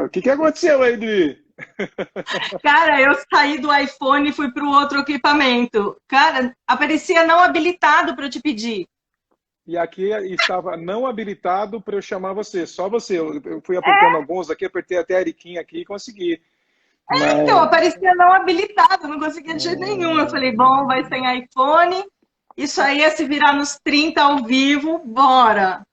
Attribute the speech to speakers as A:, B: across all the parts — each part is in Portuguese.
A: O que aconteceu aí, Dri?
B: Cara, eu saí do iPhone e fui para o outro equipamento. Cara, aparecia não habilitado para eu te pedir.
A: E aqui estava não habilitado para eu chamar você, só você. Eu fui apertando alguns aqui, apertei até a Ariquinha aqui e consegui.
B: Então,
A: Mas.
B: aparecia não habilitado, não conseguia de jeito nenhum. Eu falei, bom, vai
A: hum,
B: sem iPhone. Isso aí é se virar nos 30 ao vivo, bora.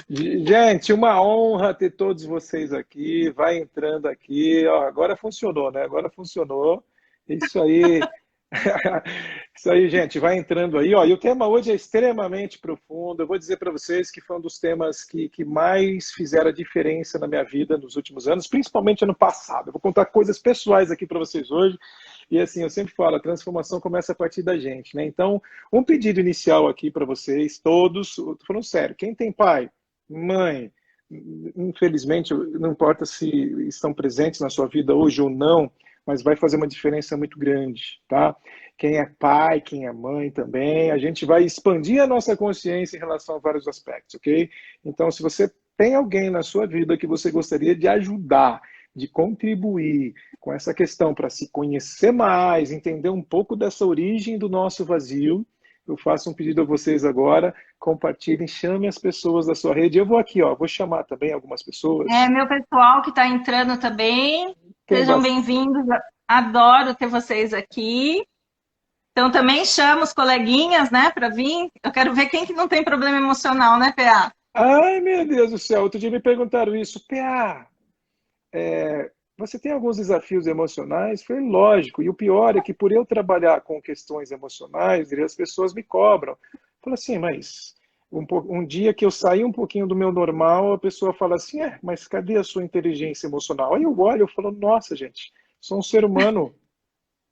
A: Gente, uma honra ter todos vocês aqui. Vai entrando aqui. Ó, agora funcionou, né? Agora funcionou. Isso aí. Isso aí, gente, vai entrando aí. Ó, e o tema hoje é extremamente profundo. Eu vou dizer para vocês que foi um dos temas que mais fizeram a diferença na minha vida nos últimos anos, principalmente ano passado. Eu vou contar coisas pessoais aqui para vocês hoje. E assim, eu sempre falo, a transformação começa a partir da gente, né? Então, um pedido inicial aqui para vocês, todos, eu tô falando sério, quem tem pai, mãe, infelizmente, não importa se estão presentes na sua vida hoje ou não, mas vai fazer uma diferença muito grande, tá? Quem é pai, quem é mãe também, a gente vai expandir a nossa consciência em relação a vários aspectos, ok? Então, se você tem alguém na sua vida que você gostaria de ajudar, de contribuir com essa questão para se conhecer mais, entender um pouco dessa origem do nosso vazio, eu faço um pedido a vocês agora, compartilhem, chame as pessoas da sua rede. Eu vou aqui, ó, vou chamar também algumas
B: É,
A: pessoas.
B: meu pessoal que está entrando também,
A: Tem
B: sejam
A: bastante.
B: bem-vindos. Adoro ter vocês aqui. Então também chamo os coleguinhas, né, para vir. Eu quero ver quem que não tem problema emocional, né, PA?
A: Ai, meu Deus do céu, outro dia me perguntaram isso. PA, você tem alguns desafios emocionais? Foi lógico. E o pior é que por eu trabalhar com questões emocionais, as pessoas me cobram. Fala assim, mas um dia que eu saí um pouquinho do meu normal, a pessoa fala assim, mas cadê a sua inteligência emocional? Aí eu olho e falo, nossa, gente, sou um ser humano.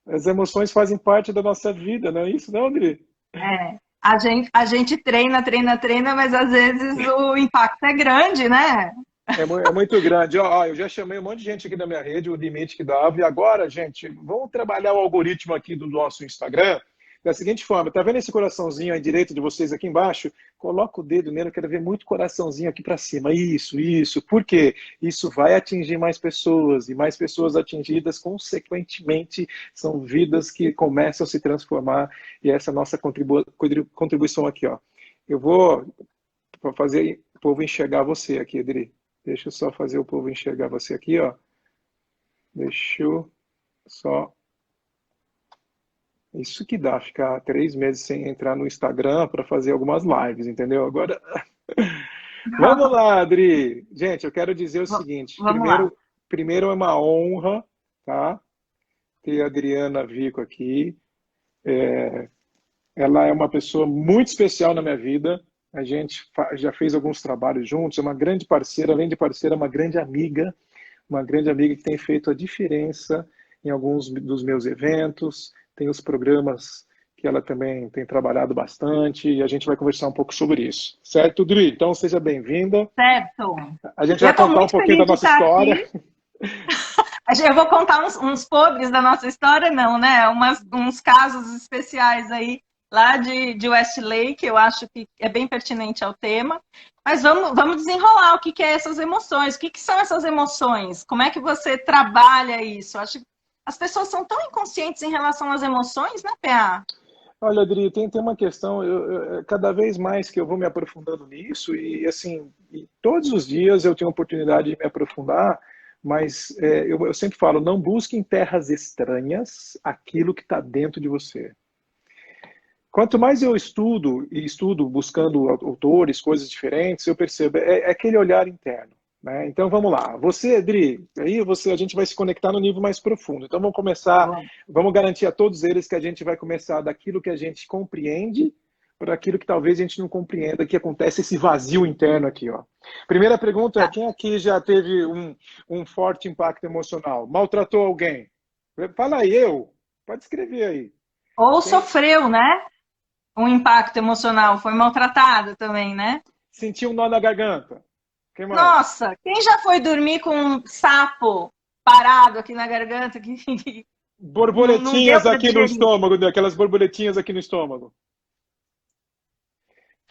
A: As emoções fazem parte da nossa vida, não é isso, não, André?
B: É, a gente treina, treina, treina, mas às vezes o impacto é grande, né?
A: É muito grande. Ó, eu já chamei um monte de gente aqui da minha rede, o limite que dava. E agora, gente, vamos trabalhar o algoritmo aqui do nosso Instagram da seguinte forma. Tá vendo esse coraçãozinho à direita de vocês aqui embaixo? Coloca o dedo nele, eu quero ver muito coraçãozinho aqui para cima. Isso, isso. Por quê? Isso vai atingir mais pessoas. E mais pessoas atingidas, consequentemente, são vidas que começam a se transformar. E essa é a nossa contribuição aqui, ó. Eu vou fazer o povo enxergar você aqui, Adri. Deixa eu só fazer o povo enxergar você aqui, ó. Deixa eu só. Isso que dá, ficar 3 meses sem entrar no Instagram para fazer algumas lives, entendeu? Agora, vamos lá, Adri. Gente, eu quero dizer o seguinte.
B: Vamos lá.
A: Primeiro é uma honra, tá? Ter a Adriana Vico aqui. Ela é uma pessoa muito especial na minha vida. A gente já fez alguns trabalhos juntos. É uma grande parceira, além de parceira, é uma grande amiga. Uma grande amiga que tem feito a diferença em alguns dos meus eventos, tem os programas que ela também tem trabalhado bastante, e a gente vai conversar um pouco sobre isso. Certo, Dri? Então, seja bem-vinda.
B: Certo.
A: A gente
B: Eu
A: vai
B: estou
A: contar um
B: muito
A: pouquinho da
B: feliz de
A: nossa
B: estar
A: história.
B: aqui. Eu vou contar uns podres da nossa história, não, né? Uns casos especiais aí, lá de Westlake, que eu acho que é bem pertinente ao tema. Mas vamos desenrolar o que é essas emoções, o que são essas emoções, como é que você trabalha isso? Eu acho que as pessoas são tão inconscientes em relação às emoções, né, PA?
A: Olha, Adri, tem uma questão, cada vez mais que eu vou me aprofundando nisso, e assim, e todos os dias eu tenho a oportunidade de me aprofundar, mas eu sempre falo, não busque em terras estranhas aquilo que está dentro de você. Quanto mais eu estudo, e estudo buscando autores, coisas diferentes, eu percebo, é aquele olhar interno. Né? Então vamos lá. Você, Adri, aí a gente vai se conectar no nível mais profundo. Então vamos começar,
B: Vamos.
A: vamos garantir a todos eles que a gente vai começar daquilo que a gente compreende para aquilo que talvez a gente não compreenda, que acontece esse vazio interno aqui. Ó. Primeira pergunta é,
B: Tá.
A: quem aqui já teve um forte impacto emocional? Maltratou alguém? Fala aí, eu. Pode escrever aí.
B: Ou
A: Quem
B: sofreu, né? Um impacto emocional, foi maltratado também, né?
A: sentiu um nó na garganta? Quem mais?
B: Nossa, quem já foi dormir com um sapo parado aqui na garganta que não deu
A: Borboletinhas
B: para
A: aqui no
B: digerir?
A: estômago, né? Aquelas borboletinhas aqui no estômago.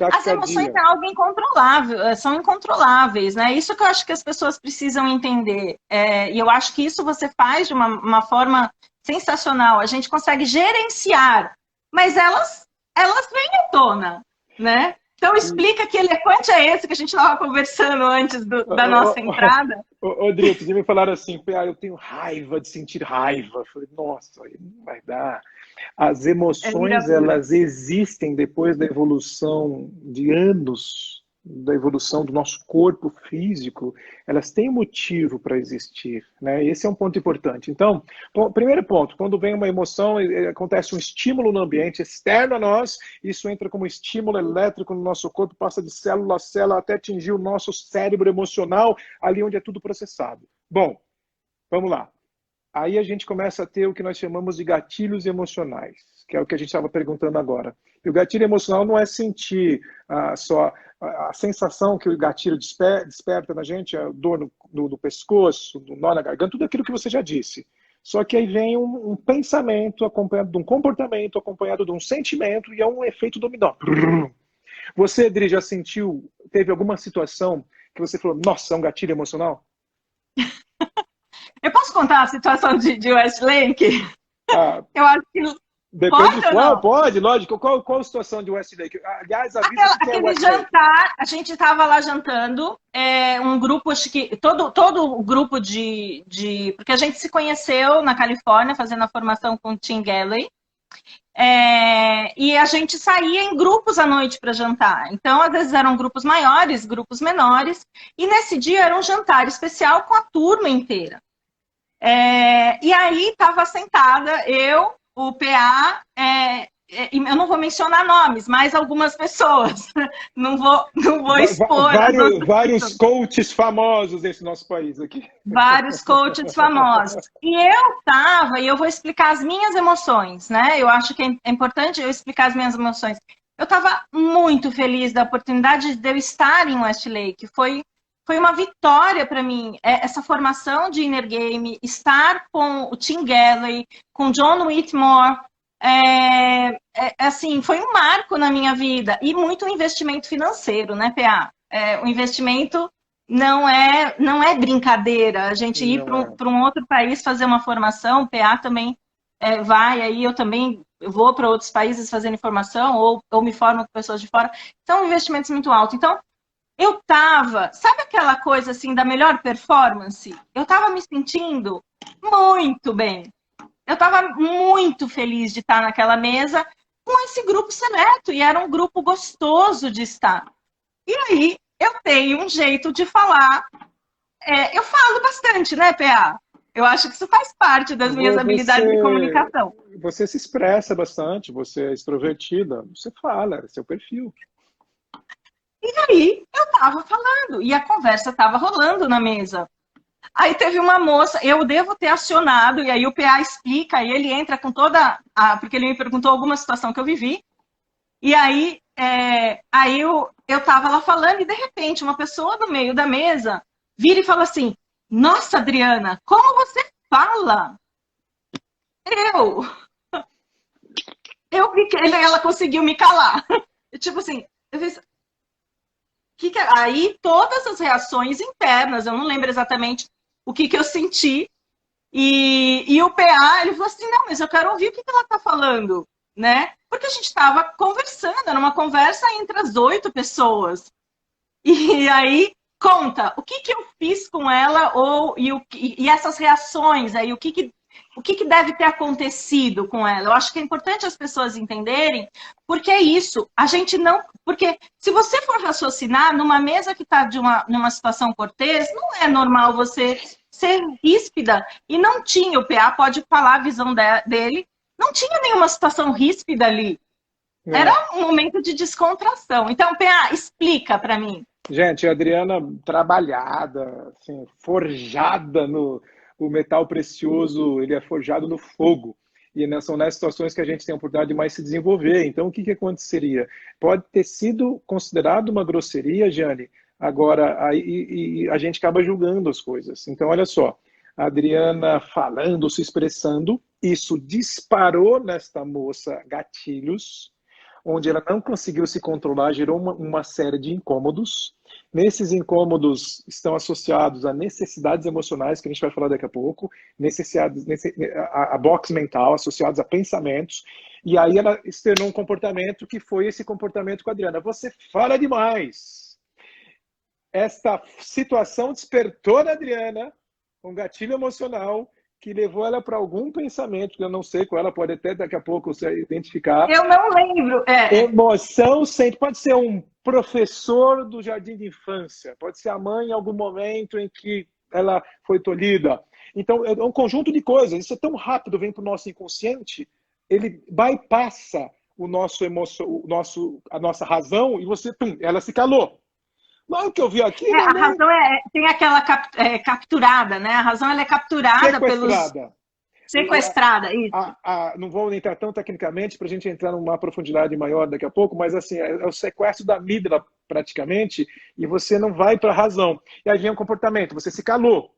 B: As emoções
A: taquicardia.
B: é algo incontrolável, são incontroláveis, né? Isso que eu acho que as pessoas precisam entender. E eu acho que isso você faz de uma forma sensacional. A gente consegue gerenciar, mas elas vêm à tona, né? Então explica que elefante é esse que a gente estava conversando antes da nossa entrada.
A: Rodrigo, outro dia me falaram assim, eu tenho raiva de sentir raiva. Eu falei, nossa, aí não vai dar. As
B: É
A: emoções,
B: mirabolantes.
A: elas existem depois da evolução de anos, da evolução do nosso corpo físico, elas têm motivo para existir, né? Esse é um ponto importante. Então, primeiro ponto, quando vem uma emoção, acontece um estímulo no ambiente externo a nós, isso entra como estímulo elétrico no nosso corpo, passa de célula a célula até atingir o nosso cérebro emocional, ali onde é tudo processado. Bom, vamos lá. Aí a gente começa a ter o que nós chamamos de gatilhos emocionais, que é o que a gente estava perguntando agora. E o gatilho emocional não é sentir só a sensação que o gatilho desperta na gente, a dor no pescoço, no nó na garganta, tudo aquilo que você já disse. Só que aí vem um pensamento acompanhado de um comportamento, acompanhado de um sentimento, e é um efeito dominó. Você, Adri, já sentiu, teve alguma situação que você falou, nossa, é um gatilho emocional?
B: Eu posso contar a situação de Westlake?
A: Ah,
B: Eu acho que
A: depende de
B: pode ou
A: qual,
B: não?
A: pode, lógico. Qual a situação de Westlake? Aliás, avisa o que é
B: Aquele
A: Westlake.
B: jantar, a gente estava lá jantando, um grupo, acho que todo o grupo porque a gente se conheceu na Califórnia, fazendo a formação com o Tim Galley, e a gente saía em grupos à noite para jantar. Então, às vezes eram grupos maiores, grupos menores, e nesse dia era um jantar especial com a turma inteira. E aí estava sentada eu, o PA, eu não vou mencionar nomes, mas algumas pessoas. Não vou expor as outras
A: Vários
B: pessoas.
A: coaches famosos desse nosso país aqui.
B: Vários coaches famosos. E eu vou explicar as minhas emoções, né? Eu acho que é importante eu explicar as minhas emoções. Eu estava muito feliz da oportunidade de eu estar em Westlake. Foi uma vitória para mim, essa formação de Inner Game, estar com o Tim Galley, com John Whitmore, assim, foi um marco na minha vida e muito investimento financeiro, né, PA? O investimento não é brincadeira. A gente ir
A: Não é.
B: para um outro país fazer uma formação, o PA também vai, aí eu também vou para outros países fazendo formação ou me formo com pessoas de fora. São investimentos muito altos. Então, eu tava, sabe aquela coisa assim da melhor performance? Eu tava me sentindo muito bem. Eu tava muito feliz de estar naquela mesa com esse grupo seleto e era um grupo gostoso de estar. E aí eu tenho um jeito de falar. Eu falo bastante, né, PA? Eu acho que isso faz parte das minhas habilidades de comunicação.
A: Você se expressa bastante, você é extrovertida, você fala, é seu perfil.
B: E aí eu tava falando e a conversa tava rolando na mesa. Aí teve uma moça, eu devo ter acionado, e aí o PA explica, e ele entra com porque ele me perguntou alguma situação que eu vivi, e aí eu tava lá falando, e de repente uma pessoa no meio da mesa vira e fala assim, nossa, Adriana, como você fala? Eu ela conseguiu me calar. Tipo assim, eu fiz, aí todas as reações internas, eu não lembro exatamente o que eu senti, e o PA, ele falou assim, não, mas eu quero ouvir o que ela está falando, né? Porque a gente estava conversando, era uma conversa entre as 8 pessoas. E aí, conta, o que eu fiz com ela, e essas reações aí, o que deve ter acontecido com ela? Eu acho que é importante as pessoas entenderem, porque é isso, a gente não... Porque se você for raciocinar numa mesa que está numa situação cortês, não é normal você ser ríspida. E não tinha, o PA pode falar a visão dele, não tinha nenhuma situação ríspida ali. Era um momento de descontração. Então, PA, explica para mim.
A: Gente, a Adriana trabalhada, assim, forjada o metal precioso, ele é forjado no fogo. E são nessas situações que a gente tem a oportunidade de mais se desenvolver. Então, o que aconteceria? Pode ter sido considerado uma grosseria, Jane, agora aí a gente acaba julgando as coisas. Então, olha só, a Adriana falando, se expressando, isso disparou nesta moça gatilhos. onde ela não conseguiu se controlar, gerou uma série de incômodos. Nesses incômodos estão associados a necessidades emocionais, que a gente vai falar daqui a pouco, necessidades, a box mental, associados a pensamentos, e aí ela externou um comportamento que foi esse comportamento com a Adriana. Você fala demais. Esta situação despertou na Adriana um gatilho emocional que levou ela para algum pensamento, que eu não sei qual, ela pode até daqui a pouco se identificar.
B: Eu não lembro.
A: Emoção, pode ser um professor do jardim de infância, pode ser a mãe em algum momento em que ela foi tolhida. Então, é um conjunto de coisas. Isso é tão rápido, vem para o nosso inconsciente, ele bypassa a nossa razão e você, ela se calou. Mas o que eu vi aqui...
B: A razão tem aquela capturada, né? A razão ela é capturada
A: sequestrada.
B: Sequestrada, isso.
A: Não vou entrar tão tecnicamente para a gente entrar numa profundidade maior daqui a pouco, mas assim, é o sequestro da amígdala praticamente, e você não vai para a razão. E aí vem um comportamento, você se calou.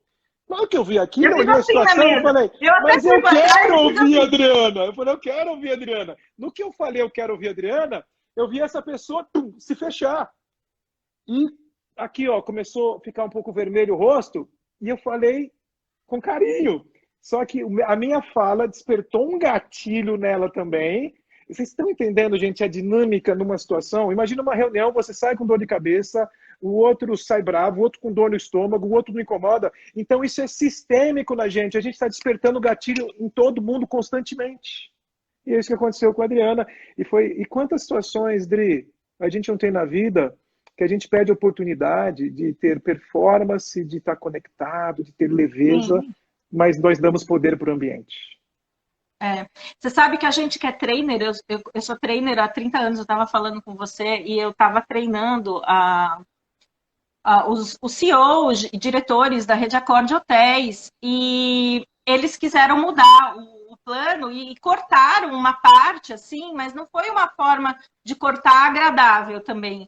A: Mas o que eu vi aqui, eu olhei a situação e falei, mas eu quero ouvir a Adriana. Eu falei, eu quero ouvir a Adriana. No que eu falei, eu quero ouvir a Adriana, eu vi essa pessoa se fechar. E aqui, ó, começou a ficar um pouco vermelho o rosto, e eu falei com carinho. Só que a minha fala despertou um gatilho nela também. Vocês estão entendendo, gente, a dinâmica numa situação? Imagina uma reunião, você sai com dor de cabeça, o outro sai bravo, o outro com dor no estômago, o outro não incomoda. Então isso é sistêmico na gente. A gente está despertando gatilho em todo mundo constantemente. E é isso que aconteceu com a Adriana. E quantas situações, Dri, a gente não tem na vida que a gente perde a oportunidade de ter performance, de estar conectado, de ter leveza, mas nós damos poder para o ambiente.
B: Você sabe que a gente que é trainer, eu sou trainer há 30 anos, eu estava falando com você, e eu estava treinando os CEOs e diretores da Rede Accor de hotéis, e eles quiseram mudar o plano e cortaram uma parte, assim, mas não foi uma forma de cortar agradável também.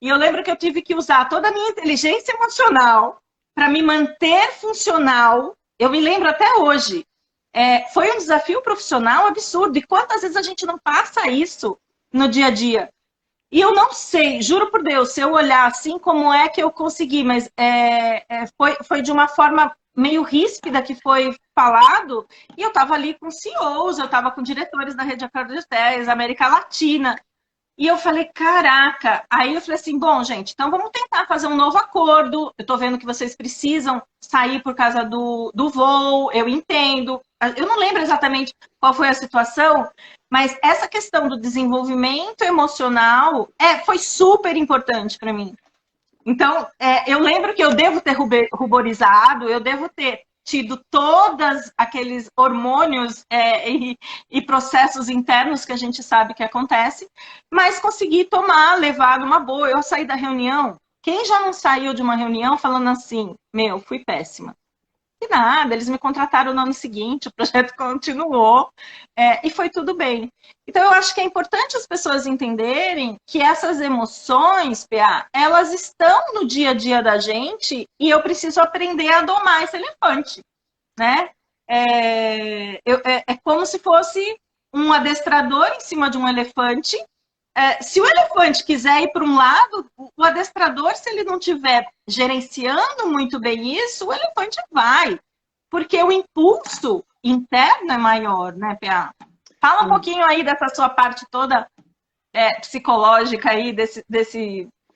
B: E eu lembro que eu tive que usar toda a minha inteligência emocional para me manter funcional. Eu me lembro até hoje. Foi um desafio profissional absurdo. E quantas vezes a gente não passa isso no dia a dia? E eu não sei, juro por Deus, se eu olhar assim, como é que eu consegui, mas foi de uma forma meio ríspida que foi falado, e eu estava ali com CEOs, eu estava com diretores da Rede Accor de Hotéis, América Latina. E eu falei, caraca. Aí eu falei assim, bom, gente, então vamos tentar fazer um novo acordo. Eu tô vendo que vocês precisam sair por causa do voo, eu entendo. Eu não lembro exatamente qual foi a situação, mas essa questão do desenvolvimento emocional foi super importante para mim. Então, eu lembro que eu devo ter ruborizado, eu devo ter tido todos aqueles hormônios e processos internos que a gente sabe que acontece, mas consegui levar numa boa. Eu saí da reunião, quem já não saiu de uma reunião falando assim, fui péssima. E nada, eles me contrataram no ano seguinte, o projeto continuou, e foi tudo bem. Então, eu acho que é importante as pessoas entenderem que essas emoções, PA, elas estão no dia a dia da gente e eu preciso aprender a domar esse elefante, né? É como se fosse um adestrador em cima de um elefante. Se o elefante quiser ir para um lado, o adestrador, se ele não estiver gerenciando muito bem isso, o elefante vai. Porque o impulso interno é maior, né, PA? Fala um pouquinho aí dessa sua parte toda psicológica aí, desse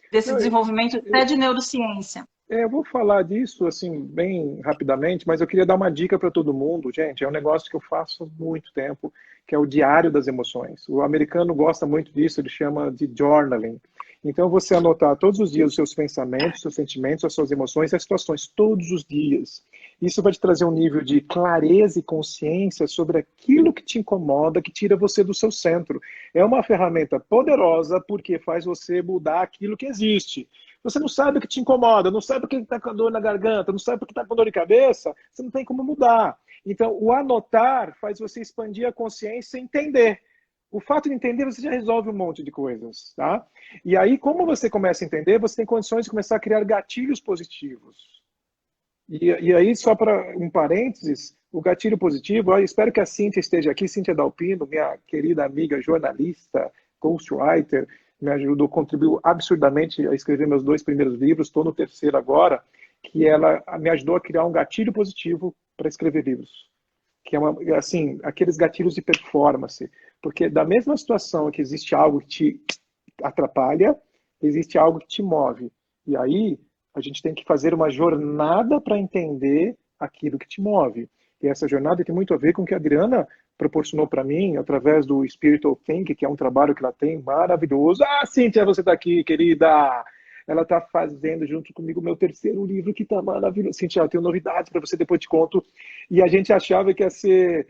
B: desenvolvimento até de neurociência.
A: Eu vou falar disso assim bem rapidamente, mas eu queria dar uma dica para todo mundo, gente. É um negócio que eu faço há muito tempo, que é o diário das emoções. O americano gosta muito disso, ele chama de journaling. Então, você anotar todos os dias os seus pensamentos, seus sentimentos, as suas emoções, as situações, todos os dias. Isso vai te trazer um nível de clareza e consciência sobre aquilo que te incomoda, que tira você do seu centro. É uma ferramenta poderosa porque faz você mudar aquilo que existe. Você não sabe o que te incomoda, não sabe o que está com dor na garganta, não sabe o que está com dor de cabeça, você não tem como mudar. Então, o anotar faz você expandir a consciência e entender. O fato de entender, você já resolve um monte de coisas, tá? E aí, como você começa a entender, você tem condições de começar a criar gatilhos positivos. E aí, só para um parênteses, o gatilho positivo, eu espero que a Cíntia esteja aqui, Cíntia Dalpino, minha querida amiga jornalista, ghostwriter, me ajudou, contribuiu absurdamente a escrever meus 2 primeiros livros, estou no terceiro agora, que ela me ajudou a criar um gatilho positivo para escrever livros, que é assim, aqueles gatilhos de performance, porque da mesma situação que existe algo que te atrapalha, existe algo que te move, e aí a gente tem que fazer uma jornada para entender aquilo que te move, e essa jornada tem muito a ver com o que a Adriana proporcionou para mim, através do Spiritual Think, que é um trabalho que ela tem maravilhoso. Ah, Cíntia, você está aqui, querida! Ela está fazendo junto comigo o meu terceiro livro, que está maravilhoso. Cíntia, eu tenho novidades para você, depois te conto. E a gente achava que ia ser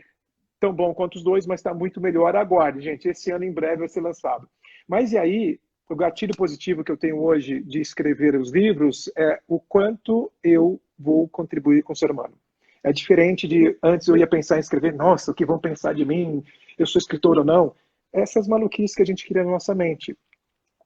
A: tão bom quanto os dois, mas está muito melhor. Aguarde, gente, esse ano em breve vai ser lançado. Mas e aí, o gatilho positivo que eu tenho hoje de escrever os livros é o quanto eu vou contribuir com o ser humano. É diferente de antes eu ia pensar em escrever, nossa, o que vão pensar de mim? Eu sou escritor ou não? Essas maluquices que a gente cria na nossa mente.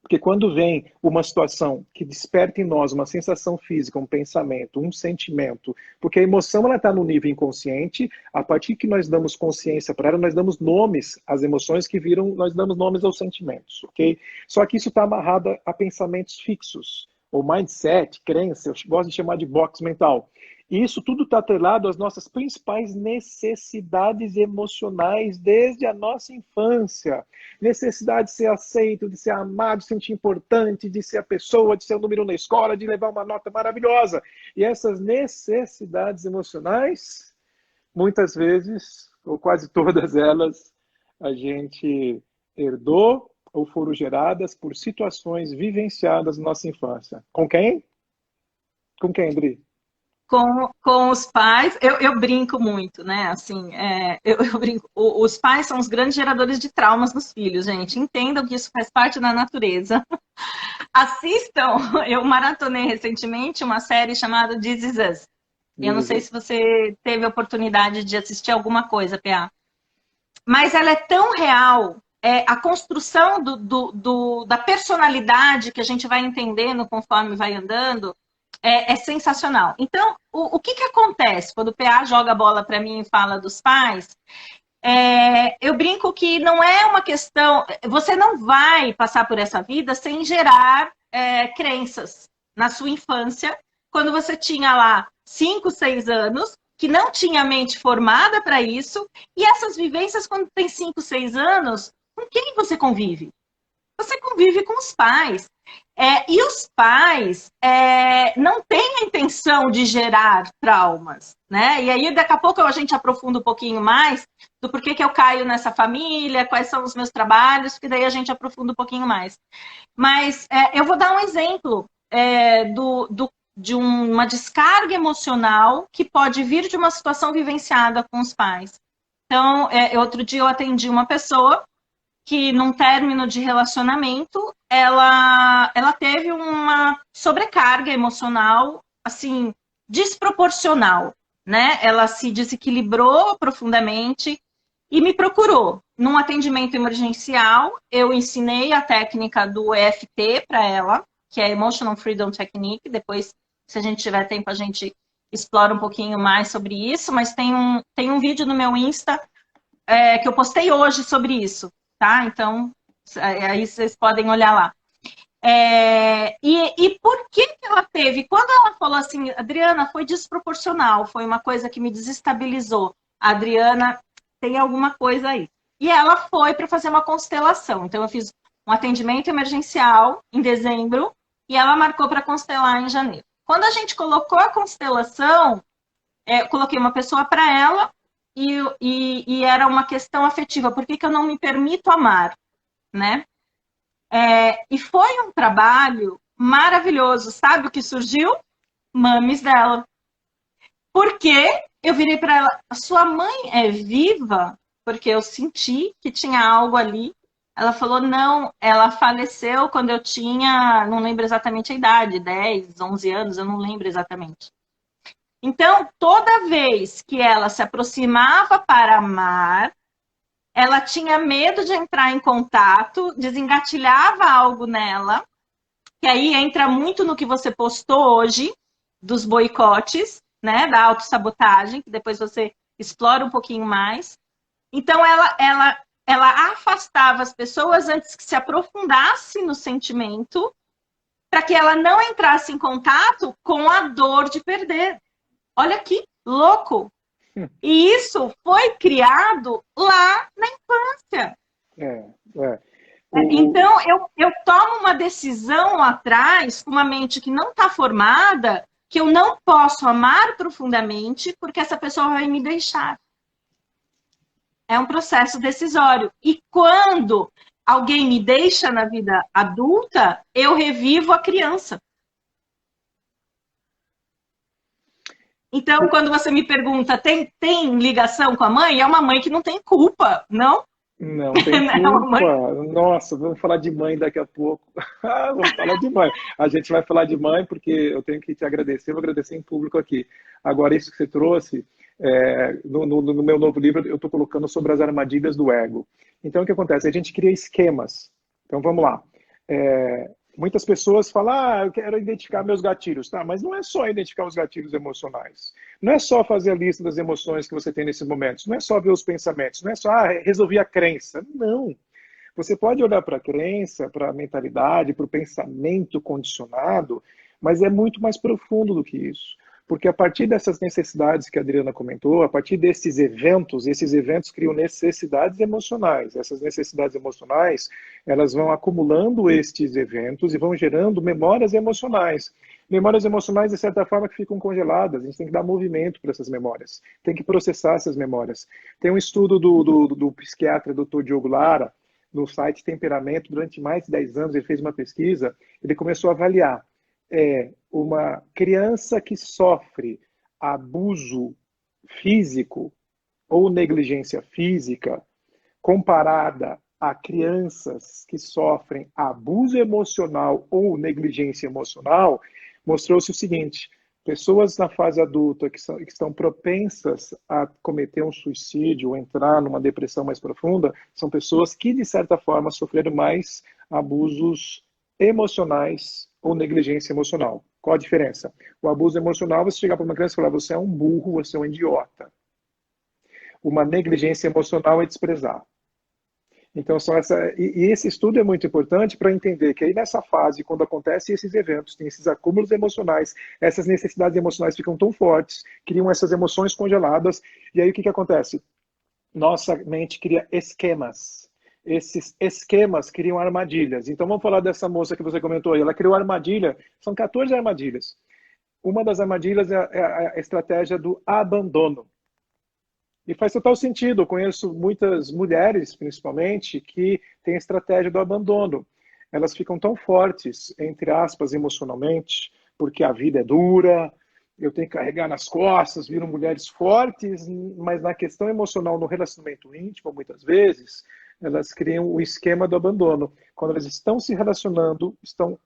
A: Porque quando vem uma situação que desperta em nós uma sensação física, um pensamento, um sentimento, porque a emoção ela está no nível inconsciente, a partir que nós damos consciência para ela, nós damos nomes às emoções que viram, nós damos nomes aos sentimentos, ok? Só que isso está amarrado a pensamentos fixos, ou mindset, crença, eu gosto de chamar de box mental. E isso tudo está atrelado às nossas principais necessidades emocionais desde a nossa infância. Necessidade de ser aceito, de ser amado, de se sentir importante, de ser a pessoa, de ser o número 1 na escola, de levar uma nota maravilhosa. E essas necessidades emocionais, muitas vezes, ou quase todas elas, a gente herdou ou foram geradas por situações vivenciadas na nossa infância. Com quem? Com quem, Andri?
B: Com os pais, eu brinco muito, né? Assim, eu brinco. Os pais são os grandes geradores de traumas dos filhos, gente. Entendam que isso faz parte da natureza. Assistam, eu maratonei recentemente uma série chamada This Is Us. Eu não sei se você teve a oportunidade de assistir alguma coisa, PA. Mas ela é tão real, a construção da personalidade que a gente vai entendendo conforme vai andando, é sensacional. Então, o que acontece quando o PA joga a bola para mim e fala dos pais? Eu brinco que não é uma questão... Você não vai passar por essa vida sem gerar crenças na sua infância, quando você tinha lá 5, 6 anos, que não tinha mente formada para isso, e essas vivências, quando tem 5, 6 anos, com quem você convive? Você convive com os pais. E os pais não têm a intenção de gerar traumas, né? E aí, daqui a pouco, a gente aprofunda um pouquinho mais do porquê que eu caio nessa família, quais são os meus trabalhos, porque daí a gente aprofunda um pouquinho mais. Mas eu vou dar um exemplo de uma descarga emocional que pode vir de uma situação vivenciada com os pais. Então, outro dia eu atendi uma pessoa que num término de relacionamento, ela teve uma sobrecarga emocional, assim, desproporcional, né? Ela se desequilibrou profundamente e me procurou. Num atendimento emergencial, eu ensinei a técnica do EFT para ela, que é Emotional Freedom Technique. Depois, se a gente tiver tempo, a gente explora um pouquinho mais sobre isso, mas tem um vídeo no meu Insta que eu postei hoje sobre isso. Tá? Então, aí vocês podem olhar lá. E por que ela teve? Quando ela falou assim, Adriana, foi desproporcional, foi uma coisa que me desestabilizou. A Adriana tem alguma coisa aí. E ela foi para fazer uma constelação. Então, eu fiz um atendimento emergencial em dezembro e ela marcou para constelar em janeiro. Quando a gente colocou a constelação, eu coloquei uma pessoa para ela, e era uma questão afetiva. Por que eu não me permito amar? Né? E foi um trabalho maravilhoso. Sabe o que surgiu? Mames dela. Porque eu virei para ela, a sua mãe é viva? Porque eu senti que tinha algo ali. Ela falou, não, ela faleceu quando eu tinha, não lembro exatamente a idade, 10, 11 anos, eu não lembro exatamente. Então, toda vez que ela se aproximava para amar, ela tinha medo de entrar em contato, desengatilhava algo nela, que aí entra muito no que você postou hoje, dos boicotes, né, da autossabotagem, que depois você explora um pouquinho mais. Então, ela afastava as pessoas antes que se aprofundasse no sentimento, para que ela não entrasse em contato com a dor de perder. Olha que louco! E isso foi criado lá na infância. Então, eu tomo uma decisão lá atrás, com uma mente que não está formada, que eu não posso amar profundamente, porque essa pessoa vai me deixar. É um processo decisório. E quando alguém me deixa na vida adulta, eu revivo a criança. Então, quando você me pergunta, tem ligação com a mãe? É uma mãe que não tem culpa, não?
A: Não tem culpa. Nossa, vamos falar de mãe daqui a pouco. Vamos falar de mãe. A gente vai falar de mãe porque eu tenho que te agradecer. Eu vou agradecer em público aqui. Agora, isso que você trouxe, no meu novo livro, eu estou colocando sobre as armadilhas do ego. Então, o que acontece? A gente cria esquemas. Então, vamos lá. Muitas pessoas falam, eu quero identificar meus gatilhos. Tá, mas não é só identificar os gatilhos emocionais. Não é só fazer a lista das emoções que você tem nesses momentos. Não é só ver os pensamentos. Não é só, resolver a crença. Não. Você pode olhar para a crença, para a mentalidade, para o pensamento condicionado, mas é muito mais profundo do que isso. Porque a partir dessas necessidades que a Adriana comentou, a partir desses esses eventos criam necessidades emocionais. Essas necessidades emocionais, elas vão acumulando estes eventos e vão gerando memórias emocionais. Memórias emocionais, de certa forma, que ficam congeladas. A gente tem que dar movimento para essas memórias. Tem que processar essas memórias. Tem um estudo do psiquiatra Dr. Diogo Lara, no site Temperamento, durante mais de 10 anos, ele fez uma pesquisa, ele começou a avaliar uma criança que sofre abuso físico ou negligência física comparada a crianças que sofrem abuso emocional ou negligência emocional, mostrou-se o seguinte: pessoas na fase adulta que estão propensas a cometer um suicídio ou entrar numa depressão mais profunda são pessoas que, de certa forma, sofreram mais abusos emocionais ou negligência emocional. Qual a diferença? O abuso emocional, você chegar para uma criança e falar, você é um burro, você é um idiota. Uma negligência emocional é desprezar. Então, esse estudo é muito importante para entender que aí nessa fase, quando acontecem esses eventos, tem esses acúmulos emocionais, essas necessidades emocionais ficam tão fortes, criam essas emoções congeladas, e aí o que acontece? Nossa mente cria esquemas. Esses esquemas criam armadilhas. Então vamos falar dessa moça que você comentou aí. Ela criou armadilha, são 14 armadilhas. Uma das armadilhas é a estratégia do abandono. E faz total sentido. Eu conheço muitas mulheres, principalmente, que têm a estratégia do abandono. Elas ficam tão fortes, entre aspas, emocionalmente, porque a vida é dura, eu tenho que carregar nas costas, viram mulheres fortes, mas na questão emocional, no relacionamento íntimo, muitas vezes, elas criam o esquema do abandono. Quando elas estão se relacionando, estão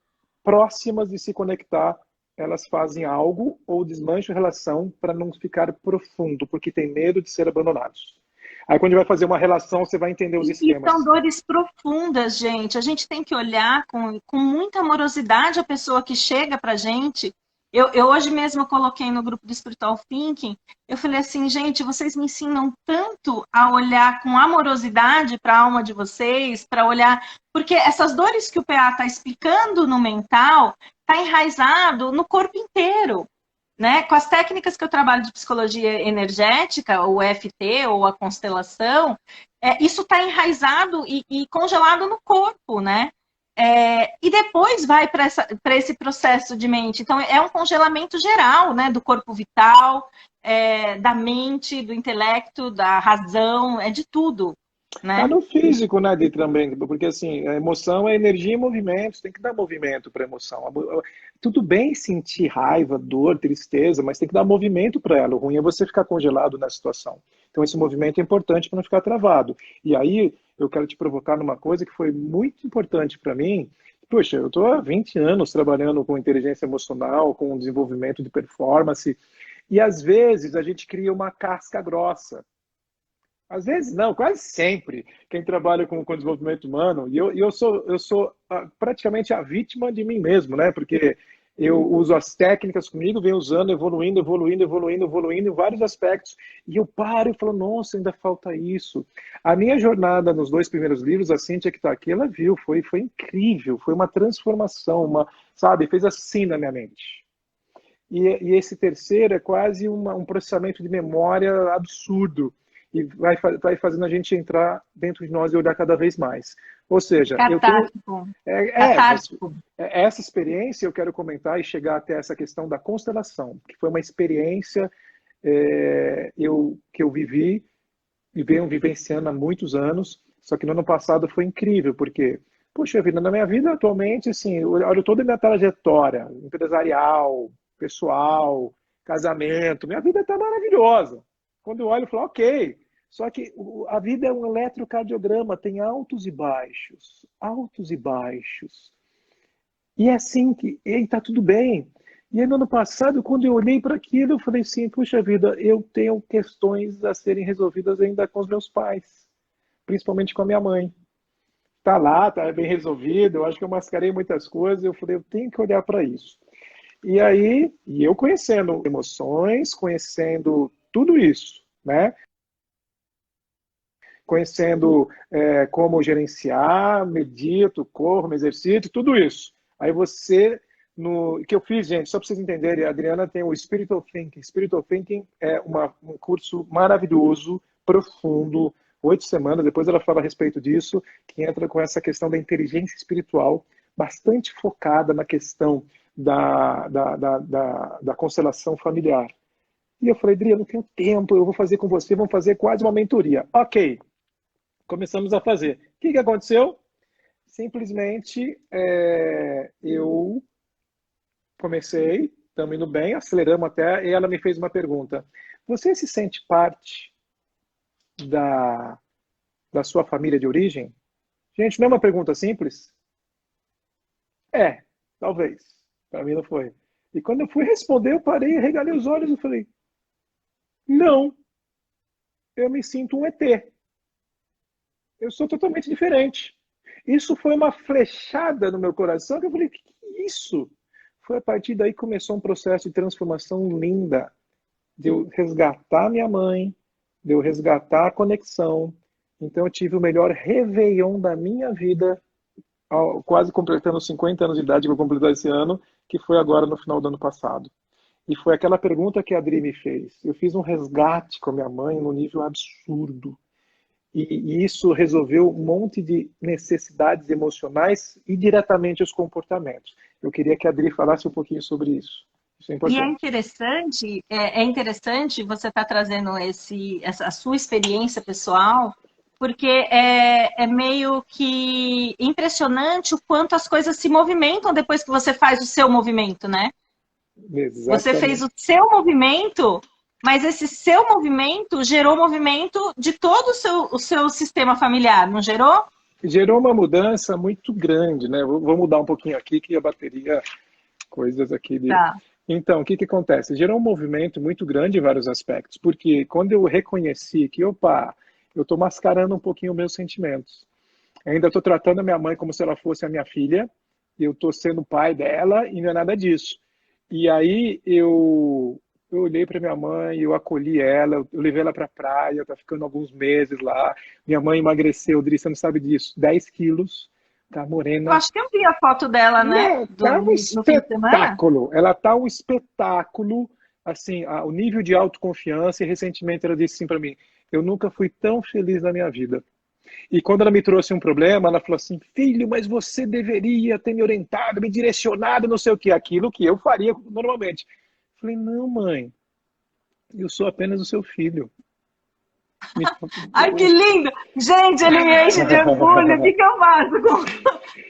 A: próximas de se conectar, elas fazem algo ou desmancham a relação para não ficar profundo, porque tem medo de ser abandonados. Aí quando vai fazer uma relação, você vai entender os esquemas.
B: E são dores profundas, gente. A gente tem que olhar com muita amorosidade a pessoa que chega pra gente. Eu hoje mesmo coloquei no grupo do Spiritual Thinking, eu falei assim, gente, vocês me ensinam tanto a olhar com amorosidade para a alma de vocês, para olhar, porque essas dores que o PA está explicando no mental, está enraizado no corpo inteiro, né? Com as técnicas que eu trabalho de psicologia energética, o EFT ou a constelação, isso está enraizado e congelado no corpo, né? E depois vai para esse processo de mente. Então, é um congelamento geral, né? Do corpo vital, da mente, do intelecto, da razão, de tudo. Né?
A: Tá no físico, né, Di, também, porque assim, a emoção é energia e movimento, tem que dar movimento para a emoção. Tudo bem sentir raiva, dor, tristeza, mas tem que dar movimento para ela. O ruim é você ficar congelado na situação. Então esse movimento é importante para não ficar travado. E aí eu quero te provocar numa coisa que foi muito importante para mim. Poxa, eu estou há 20 anos trabalhando com inteligência emocional, com desenvolvimento de performance, e às vezes a gente cria uma casca grossa. Às vezes não, quase sempre. Quem trabalha com desenvolvimento humano, e eu sou praticamente a vítima de mim mesmo, né? Porque Eu uso as técnicas comigo, venho usando, evoluindo em vários aspectos. E eu paro e falo, nossa, ainda falta isso. A minha jornada nos 2 primeiros livros, a Cíntia que está aqui, ela viu, foi incrível, foi uma transformação, sabe, fez assim na minha mente. E esse terceiro é quase um processamento de memória absurdo. E vai fazendo a gente entrar dentro de nós e olhar cada vez mais. Ou seja, eu tenho.
B: Catártico. Catártico.
A: Essa experiência eu quero comentar e chegar até essa questão da constelação, que foi uma experiência que eu vivi e venho vivenciando há muitos anos, só que no ano passado foi incrível, porque, poxa vida, na minha vida atualmente, assim, eu olho toda a minha trajetória empresarial, pessoal, casamento, minha vida está maravilhosa. Quando eu olho, eu falo, ok, só que a vida é um eletrocardiograma, tem altos e baixos, altos e baixos. E é assim que está tudo bem. E aí, no ano passado, quando eu olhei para aquilo, eu falei assim, puxa vida, eu tenho questões a serem resolvidas ainda com os meus pais, principalmente com a minha mãe. Tá lá, tá bem resolvido, eu acho que eu mascarei muitas coisas, eu falei, eu tenho que olhar para isso. E aí, eu conhecendo emoções, conhecendo tudo isso, né? Conhecendo como gerenciar, medito, corro, me exercito, tudo isso. Aí você, o que eu fiz, gente, só para vocês entenderem, a Adriana tem o Spiritual Thinking. Spiritual Thinking é um curso maravilhoso, profundo, 8 semanas, depois ela fala a respeito disso, que entra com essa questão da inteligência espiritual, bastante focada na questão da constelação familiar. E eu falei, Adriana, não tenho tempo, eu vou fazer com você, vamos fazer quase uma mentoria. Ok, começamos a fazer. O que aconteceu? Simplesmente eu comecei, estamos indo bem, aceleramos até, e ela me fez uma pergunta. Você se sente parte da sua família de origem? Gente, não é uma pergunta simples? Talvez. Para mim não foi. E quando eu fui responder, eu parei, regalei os olhos e falei, não, eu me sinto um ET. Eu sou totalmente diferente. Isso foi uma flechada no meu coração que eu falei, que é isso? Foi a partir daí que começou um processo de transformação linda, de eu resgatar minha mãe, de eu resgatar a conexão. Então eu tive o melhor réveillon da minha vida, quase completando 50 anos de idade, que eu vou completar esse ano, que foi agora no final do ano passado. E foi aquela pergunta que a Adri me fez. Eu fiz um resgate com a minha mãe num nível absurdo. E isso resolveu um monte de necessidades emocionais e diretamente os comportamentos. Eu queria que a Adri falasse um pouquinho sobre isso. Isso é
B: E
A: importante.
B: é interessante você estar trazendo essa sua experiência pessoal, porque é meio que impressionante o quanto as coisas se movimentam depois que você faz o seu movimento, né?
A: Exatamente.
B: Você fez o seu movimento, mas esse seu movimento gerou movimento de todo o seu sistema familiar, não gerou?
A: Gerou uma mudança muito grande, né? Vou mudar um pouquinho aqui, que a bateria, coisas aqui de...
B: Tá.
A: Então, o que acontece? Gerou um movimento muito grande em vários aspectos, porque quando eu reconheci que, opa, eu estou mascarando um pouquinho os meus sentimentos. Ainda estou tratando a minha mãe como se ela fosse a minha filha, eu estou sendo pai dela e não é nada disso. E aí eu olhei para minha mãe, eu acolhi ela, eu levei ela para a praia, tá ficando alguns meses lá. Minha mãe emagreceu, Dri, você não sabe disso, 10 quilos, tá morena.
B: Eu acho que eu vi a foto dela, né?
A: Tá um
B: No fim de semana.
A: espetáculo. Ela tá um espetáculo, assim, o nível de autoconfiança. E recentemente ela disse assim para mim: eu nunca fui tão feliz na minha vida. E quando ela me trouxe um problema, ela falou assim: filho, mas você deveria ter me orientado, me direcionado, não sei o que, aquilo que eu faria normalmente. Eu falei: não, mãe, eu sou apenas o seu filho.
B: Ai, que lindo! Gente, ele me enche de orgulho. O que eu faço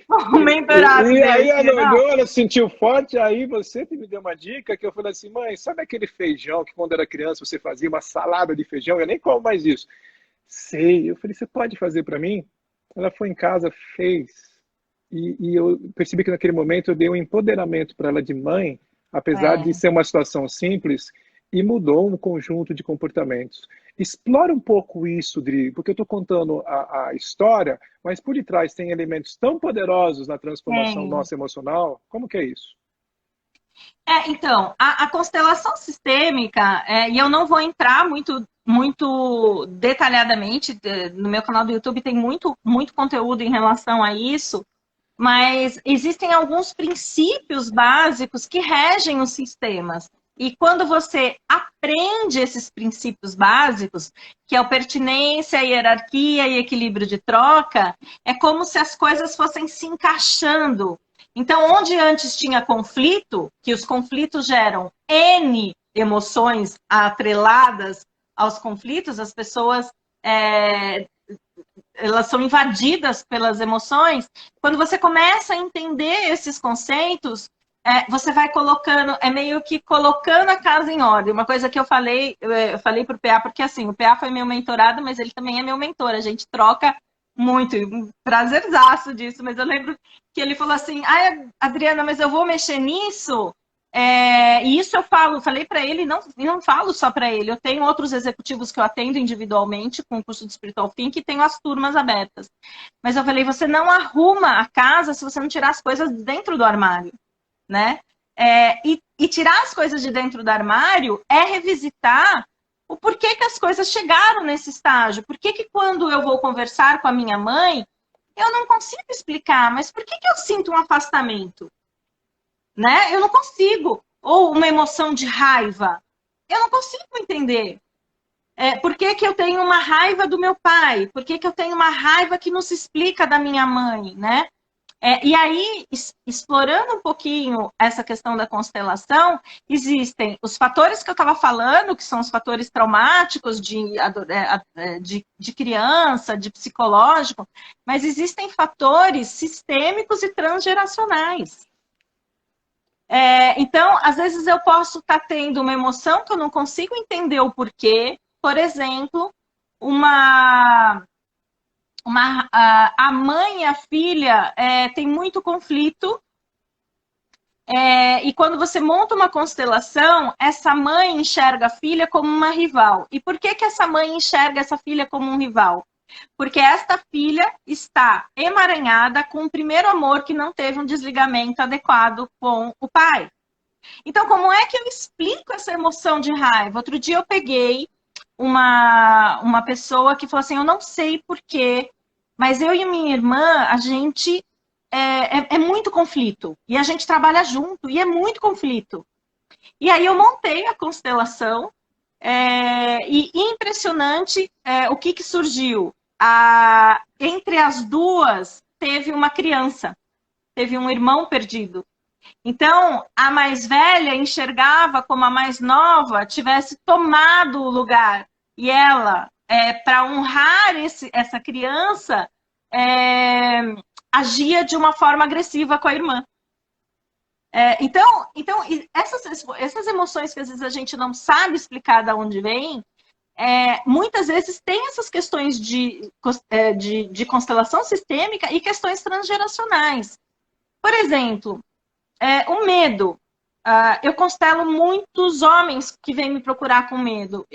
B: com um mentorado
A: E aí
B: desse?
A: ela olhou, ela sentiu forte, aí você me deu uma dica que eu falei assim: mãe, sabe aquele feijão que quando era criança você fazia uma salada de feijão? Eu nem como mais isso. Sei. Eu falei: você pode fazer para mim? Ela foi em casa, fez. E eu percebi que naquele momento eu dei um empoderamento para ela de mãe, apesar de ser uma situação simples, e mudou um conjunto de comportamentos. Explora um pouco isso, Dri, porque eu estou contando a história, mas por detrás tem elementos tão poderosos na transformação nossa emocional. Como que é isso?
B: Então, a constelação sistêmica, e eu não vou entrar muito detalhadamente, no meu canal do YouTube tem muito conteúdo em relação a isso, mas existem alguns princípios básicos que regem os sistemas. E quando você aprende esses princípios básicos, que é o pertinência, hierarquia e equilíbrio de troca, é como se as coisas fossem se encaixando. Então, onde antes tinha conflito, que os conflitos geram N emoções atreladas aos conflitos, as pessoas elas são invadidas pelas emoções. Quando você começa a entender esses conceitos, você vai colocando, é meio que colocando a casa em ordem. Uma coisa que eu falei para o PA, porque assim, o PA foi meu mentorado, mas ele também é meu mentor, a gente troca muito, um prazerzaço disso, mas eu lembro que ele falou assim, Adriana, mas eu vou mexer nisso? E isso eu falei para ele, não falo só para ele, eu tenho outros executivos que eu atendo individualmente com o curso de Spiritual Think e tenho as turmas abertas. Mas eu falei, você não arruma a casa se você não tirar as coisas dentro do armário, né? E tirar as coisas de dentro do armário é revisitar o porquê que as coisas chegaram nesse estágio. Por que quando eu vou conversar com a minha mãe, eu não consigo explicar, mas por que eu sinto um afastamento? Né? Eu não consigo. Ou uma emoção de raiva. Eu não consigo entender. Por que eu tenho uma raiva do meu pai? Por que eu tenho uma raiva que não se explica da minha mãe, né? E aí, explorando um pouquinho essa questão da constelação, existem os fatores que eu estava falando, que são os fatores traumáticos de criança, de psicológico, mas existem fatores sistêmicos e transgeracionais. Então, às vezes eu posso estar tendo uma emoção que eu não consigo entender o porquê. Por exemplo, a mãe e a filha tem muito conflito. E quando você monta uma constelação, essa mãe enxerga a filha como uma rival. E por que essa mãe enxerga essa filha como um rival? Porque esta filha está emaranhada com o primeiro amor que não teve um desligamento adequado com o pai. Então, como é que eu explico essa emoção de raiva? Outro dia eu peguei uma pessoa que falou assim, eu não sei porquê, mas eu e minha irmã, a gente é muito conflito. E a gente trabalha junto, e é muito conflito. E aí eu montei a constelação, e impressionante o que surgiu. Entre as duas, teve uma criança, teve um irmão perdido. Então, a mais velha enxergava como a mais nova tivesse tomado o lugar. E ela, para honrar essa criança, agia de uma forma agressiva com a irmã. Então essas emoções que às vezes a gente não sabe explicar de onde vem, muitas vezes tem essas questões de constelação sistêmica e questões transgeracionais. Por exemplo, o medo. Eu constelo muitos homens que vêm me procurar com medo.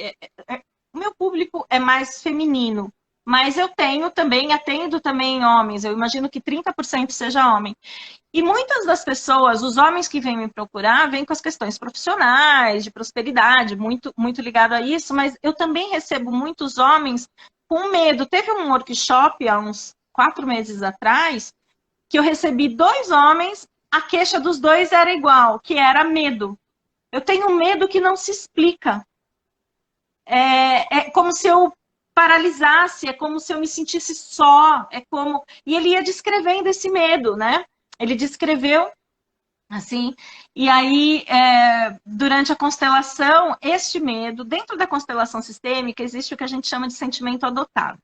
B: O meu público é mais feminino, mas eu atendo também homens. Eu imagino que 30% seja homem. E muitas das pessoas, os homens que vêm me procurar, vêm com as questões profissionais, de prosperidade, muito ligado a isso, mas eu também recebo muitos homens com medo. Teve um workshop há uns 4 meses atrás, que eu recebi 2 homens, a queixa dos 2 era igual, que era medo. Eu tenho medo que não se explica. É como se eu paralisasse, é como se eu me sentisse só, E ele ia descrevendo esse medo, né? Ele descreveu, assim, e aí, durante a constelação, este medo, dentro da constelação sistêmica, existe o que a gente chama de sentimento adotado,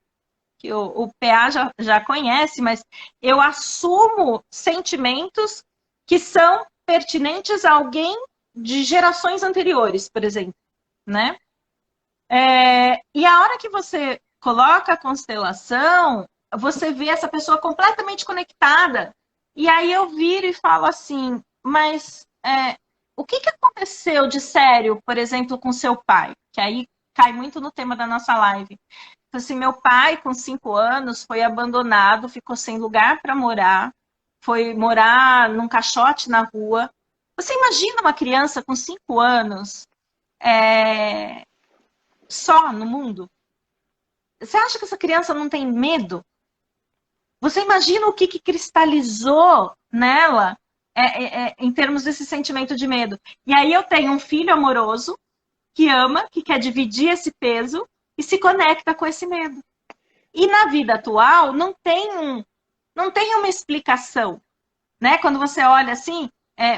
B: que o PA já conhece, mas eu assumo sentimentos que são pertinentes a alguém de gerações anteriores, por exemplo, né? E a hora que você coloca a constelação, você vê essa pessoa completamente conectada. E aí eu viro e falo assim, mas o que aconteceu de sério, por exemplo, com seu pai? Que aí cai muito no tema da nossa live. Assim, meu pai, com 5 anos, foi abandonado, ficou sem lugar para morar, foi morar num caixote na rua. Você imagina uma criança com 5 anos só no mundo? Você acha que essa criança não tem medo? Você imagina o que cristalizou nela em termos desse sentimento de medo? E aí eu tenho um filho amoroso que ama, que quer dividir esse peso e se conecta com esse medo. E na vida atual não tem uma explicação, né? Quando você olha assim,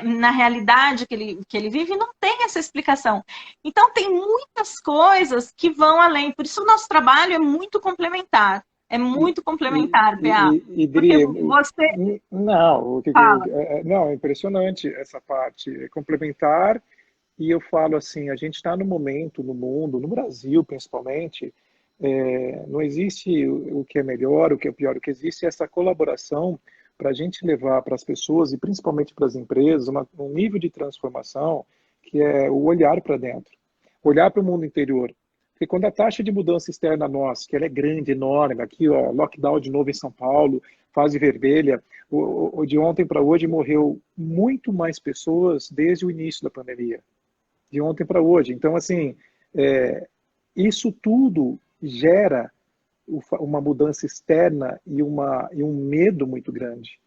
B: na realidade que ele vive, não tem essa explicação. Então tem muitas coisas que vão além. Por isso o nosso trabalho é muito complementar. É muito complementar, PA. Porque
A: Dri,
B: você
A: não,
B: fala.
A: não, é impressionante essa parte. É complementar, e eu falo assim, a gente está no momento, no mundo, no Brasil principalmente, não existe o que é melhor, o que é pior, o que existe é essa colaboração para a gente levar para as pessoas e principalmente para as empresas um nível de transformação que é o olhar para dentro, olhar para o mundo interior. Porque quando a taxa de mudança externa nossa, que ela é grande, enorme, aqui, ó, lockdown de novo em São Paulo, fase vermelha, de ontem para hoje morreu muito mais pessoas desde o início da pandemia, de ontem para hoje. Então, assim, isso tudo gera uma mudança externa e um medo muito grande.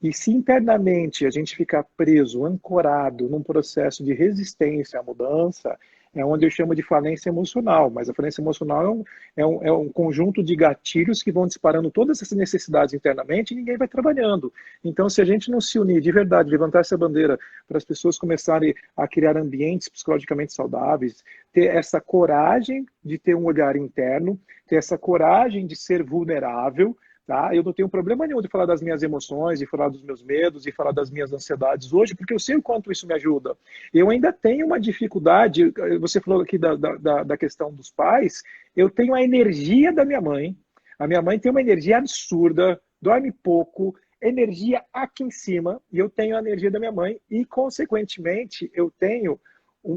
A: E se internamente a gente ficar preso, ancorado num processo de resistência à mudança, é onde eu chamo de falência emocional. Mas a falência emocional é um conjunto de gatilhos que vão disparando todas essas necessidades internamente e ninguém vai trabalhando. Então, se a gente não se unir de verdade, levantar essa bandeira para as pessoas começarem a criar ambientes psicologicamente saudáveis, ter essa coragem de ter um olhar interno, ter essa coragem de ser vulnerável, tá? Eu não tenho problema nenhum de falar das minhas emoções, de falar dos meus medos, de falar das minhas ansiedades hoje, porque eu sei o quanto isso me ajuda. Eu ainda tenho uma dificuldade, você falou aqui da questão dos pais, eu tenho a energia da minha mãe, a minha mãe tem uma energia absurda, dorme pouco, energia aqui em cima, e eu tenho a energia da minha mãe, e consequentemente eu tenho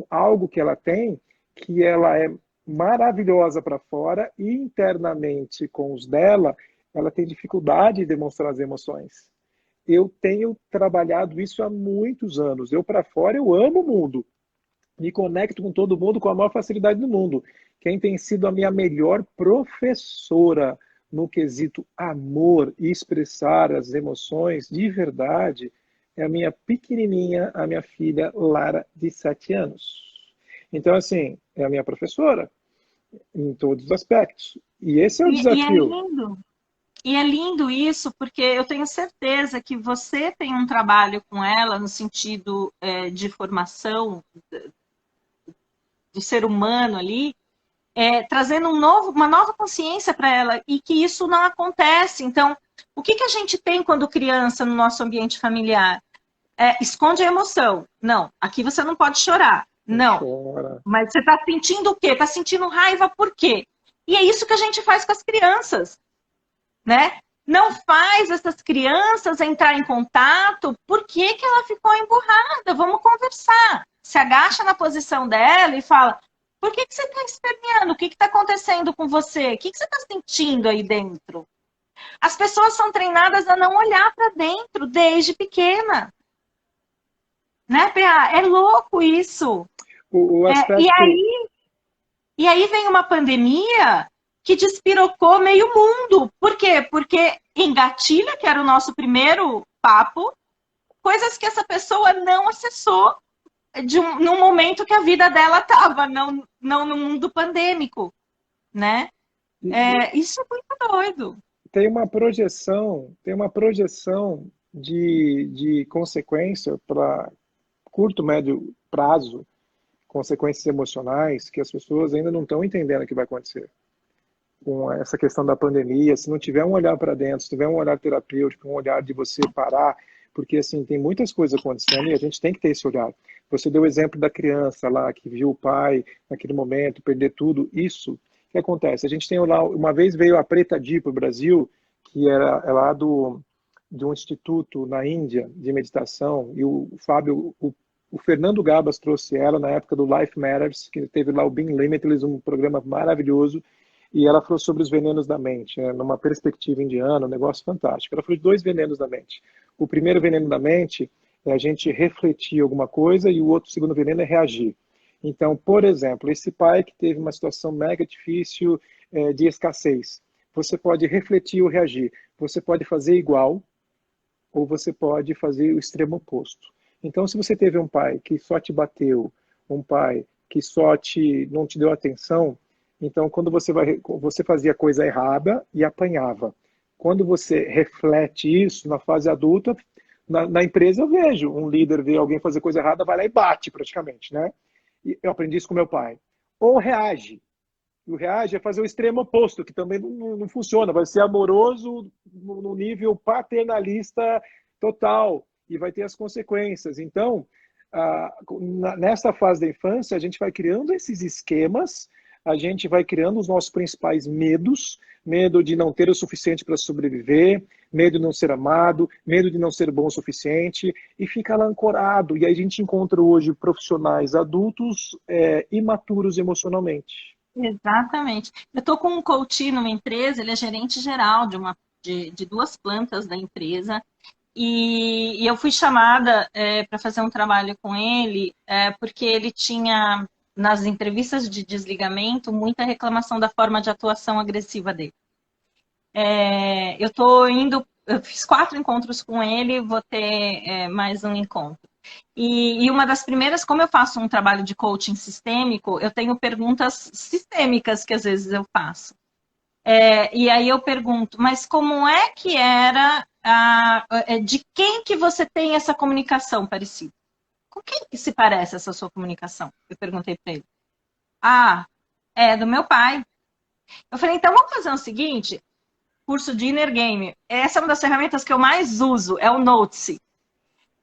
A: algo que ela tem, que ela é maravilhosa para fora, e internamente com os dela, ela tem dificuldade de demonstrar as emoções. Eu tenho trabalhado isso há muitos anos. Eu para fora, eu amo o mundo. Me conecto com todo mundo com a maior facilidade do mundo. Quem tem sido a minha melhor professora no quesito amor e expressar as emoções de verdade é a minha pequenininha, a minha filha Lara, de 7 anos. Então, assim, é a minha professora em todos os aspectos. E esse é o
B: E é
A: desafio.
B: lindo. E é lindo isso, porque eu tenho certeza que você tem um trabalho com ela no sentido de formação do ser humano ali, trazendo uma nova consciência para ela, e que isso não acontece. Então, o que a gente tem quando criança no nosso ambiente familiar? Esconde a emoção. Não, aqui você não pode chorar.
A: Não
B: Não.
A: chora.
B: Mas você está sentindo o quê? Está sentindo raiva por quê? E é isso que a gente faz com as crianças, né? Não faz essas crianças entrar em contato. Por que ela ficou emburrada? Vamos conversar. Se agacha na posição dela e fala: por que você está esperneando? O que está acontecendo com você? O que você está sentindo aí dentro? As pessoas são treinadas a não olhar para dentro desde pequena. Né, PA? É louco isso.
A: O
B: E
A: aspecto.
B: aí, vem uma pandemia que despirocou meio mundo. Por quê? Porque engatilha, que era o nosso primeiro papo, coisas que essa pessoa não acessou num momento que a vida dela estava, não no mundo pandêmico, né? Isso é muito doido.
A: Tem uma projeção de consequência para curto, médio prazo, consequências emocionais que as pessoas ainda não estão entendendo o que vai acontecer com essa questão da pandemia. Se não tiver um olhar para dentro, se tiver um olhar terapêutico, um olhar de você parar, porque assim tem muitas coisas acontecendo e a gente tem que ter esse olhar. Você deu o exemplo da criança lá que viu o pai naquele momento perder tudo. Isso que acontece. A gente tem lá, uma vez veio a Preta Di para o Brasil, que era lá de um instituto na Índia de meditação, e o Fábio, o Fernando Gabas trouxe ela na época do Life Matters, que teve lá o Being Limitless, um programa maravilhoso, e ela falou sobre os venenos da mente, né, numa perspectiva indiana, um negócio fantástico. Ela falou de 2 venenos da mente. O primeiro veneno da mente é a gente refletir alguma coisa e o outro segundo veneno é reagir. Então, por exemplo, esse pai que teve uma situação mega difícil de escassez, você pode refletir ou reagir. Você pode fazer igual ou você pode fazer o extremo oposto. Então, se você teve um pai que só te bateu, um pai que não te deu atenção, então quando você fazia coisa errada e apanhava. Quando você reflete isso na fase adulta, na empresa eu vejo um líder ver alguém fazer coisa errada, vai lá e bate praticamente, né? E eu aprendi isso com meu pai. Ou reage. E o reage é fazer o extremo oposto, que também não funciona. Vai ser amoroso no nível paternalista total e vai ter as consequências. Então, nessa fase da infância, a gente vai criando esses esquemas, a gente vai criando os nossos principais medos, medo de não ter o suficiente para sobreviver, medo de não ser amado, medo de não ser bom o suficiente, e fica lá ancorado. E aí a gente encontra hoje profissionais adultos imaturos emocionalmente.
B: Exatamente. Eu estou com um coach numa empresa, ele é gerente geral de duas plantas da empresa, e eu fui chamada para fazer um trabalho com ele, porque ele tinha, nas entrevistas de desligamento, muita reclamação da forma de atuação agressiva dele. Eu fiz 4 encontros com ele, vou ter mais um encontro. E uma das primeiras, como eu faço um trabalho de coaching sistêmico, eu tenho perguntas sistêmicas que às vezes eu faço. E aí eu pergunto, mas como é que era, de quem que você tem essa comunicação parecida? Com quem que se parece essa sua comunicação? Eu perguntei para ele. Ah, é do meu pai. Eu falei, então vamos fazer o seguinte, curso de Inner Game. Essa é uma das ferramentas que eu mais uso, é o Notes.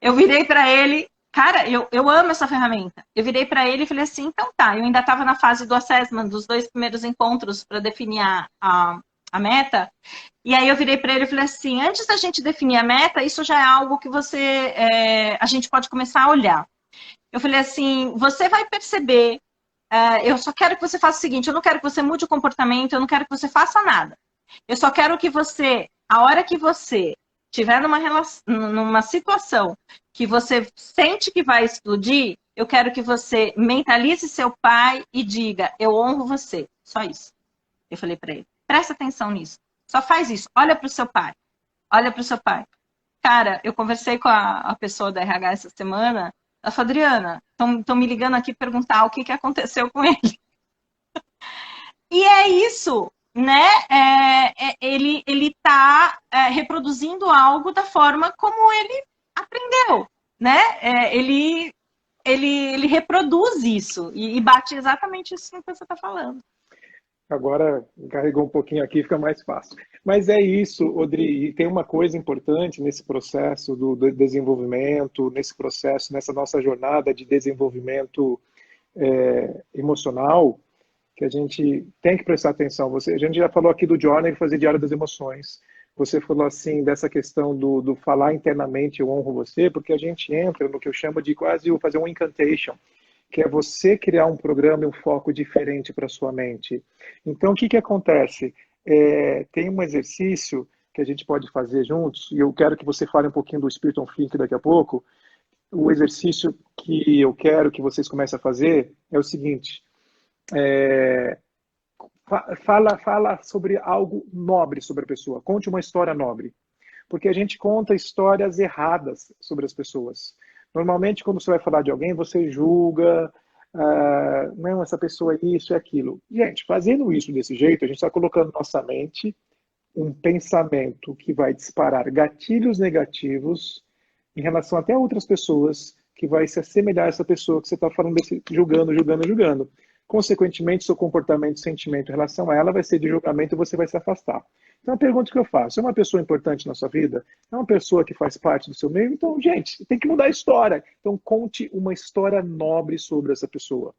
B: Eu virei para ele, cara, eu amo essa ferramenta. Eu virei para ele e falei assim, então tá, eu ainda estava na fase do assessment, dos 2 primeiros encontros para definir a meta. E aí eu virei para ele e falei assim, antes da gente definir a meta, isso já é algo que a gente pode começar a olhar. Eu falei assim, você vai perceber, eu só quero que você faça o seguinte, eu não quero que você mude o comportamento, eu não quero que você faça nada. Eu só quero que você, a hora que você estiver numa situação que você sente que vai explodir, eu quero que você mentalize seu pai e diga, eu honro você. Só isso. Eu falei para ele, presta atenção nisso. Só faz isso. Olha para o seu pai. Olha para o seu pai. Cara, eu conversei com a pessoa da RH essa semana. Ela falou, Adriana, estão me ligando aqui perguntar o que aconteceu com ele. E é isso, né? Ele está reproduzindo algo da forma como ele aprendeu, né? Ele reproduz isso e bate exatamente isso que você está falando.
A: Agora carregou um pouquinho aqui, fica mais fácil. Mas é isso, Odri, e tem uma coisa importante nesse processo do desenvolvimento, nesse processo, nessa nossa jornada de desenvolvimento emocional, que a gente tem que prestar atenção. A gente já falou aqui do Journey fazer diário das emoções. Você falou assim dessa questão do falar internamente, eu honro você, porque a gente entra no que eu chamo de quase fazer um incantation, que é você criar um programa e um foco diferente para sua mente. Então, o que acontece? Tem um exercício que a gente pode fazer juntos, e eu quero que você fale um pouquinho do Spirit on Think daqui a pouco. O exercício que eu quero que vocês comecem a fazer é o seguinte, fala sobre algo nobre sobre a pessoa, conte uma história nobre, porque a gente conta histórias erradas sobre as pessoas. Normalmente, quando você vai falar de alguém, você julga, não, essa pessoa é isso e aquilo. Gente, fazendo isso desse jeito, a gente está colocando na nossa mente um pensamento que vai disparar gatilhos negativos em relação até a outras pessoas, que vai se assemelhar a essa pessoa que você está falando, julgando, julgando, julgando. Consequentemente, seu comportamento, sentimento em relação a ela vai ser de julgamento e você vai se afastar. Então, a pergunta que eu faço, é uma pessoa importante na sua vida? É uma pessoa que faz parte do seu meio? Então, gente, tem que mudar a história. Então, conte uma história nobre sobre essa pessoa.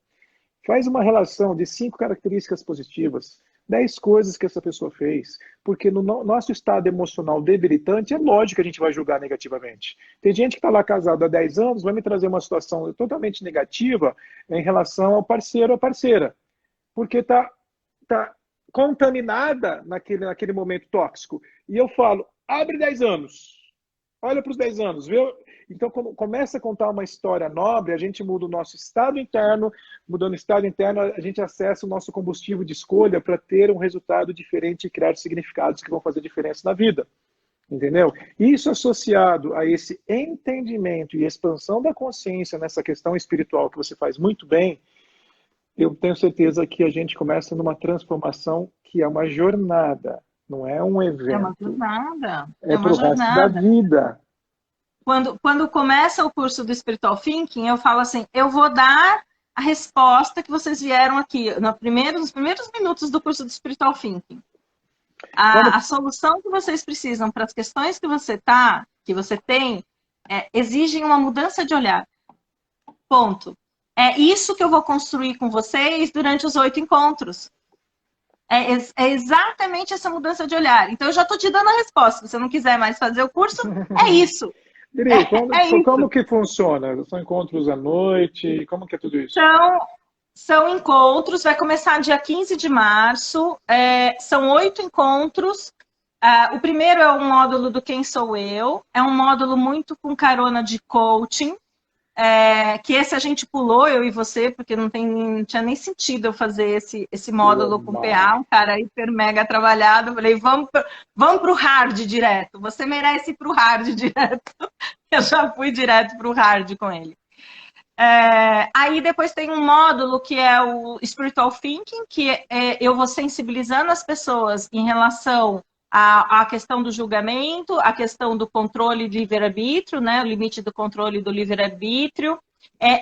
A: Faz uma relação de 5 características positivas, 10 coisas que essa pessoa fez, porque no nosso estado emocional debilitante, é lógico que a gente vai julgar negativamente. Tem gente que está lá casado há 10 anos, vai me trazer uma situação totalmente negativa em relação ao parceiro ou parceira, porque está contaminada naquele momento tóxico. E eu falo, abre 10 anos, olha para os 10 anos, viu? Então, quando começa a contar uma história nobre, a gente muda o nosso estado interno, mudando o estado interno, a gente acessa o nosso combustível de escolha para ter um resultado diferente e criar significados que vão fazer diferença na vida. Entendeu? Isso associado a esse entendimento e expansão da consciência nessa questão espiritual que você faz muito bem, eu tenho certeza que a gente começa numa transformação que é uma jornada, não é um evento.
B: É uma jornada.
A: É para o resto da vida.
B: Quando começa o curso do Spiritual Thinking, eu falo assim, eu vou dar a resposta que vocês vieram aqui, nos primeiros minutos do curso do Spiritual Thinking. A solução que vocês precisam para as questões que você tem, exigem uma mudança de olhar. Ponto. É isso que eu vou construir com vocês durante os 8 encontros. É exatamente essa mudança de olhar. Então, eu já estou te dando a resposta. Se você não quiser mais fazer o curso, é isso.
A: Dri, como que funciona? São encontros à noite? Como que é tudo isso?
B: São encontros, vai começar dia 15 de março, são 8 encontros. O primeiro é o módulo do Quem Sou Eu, é um módulo muito com carona de coaching, que esse a gente pulou, eu e você, porque não tinha nem sentido eu fazer esse módulo com PA, um cara hiper mega trabalhado. Eu falei, vamos para o hard direto, você merece ir para o hard direto. Eu já fui direto para o hard com ele. Aí depois tem um módulo que é o Spiritual Thinking, que eu vou sensibilizando as pessoas em relação à questão do julgamento, a questão do controle de livre-arbítrio, né, o limite do controle do livre-arbítrio,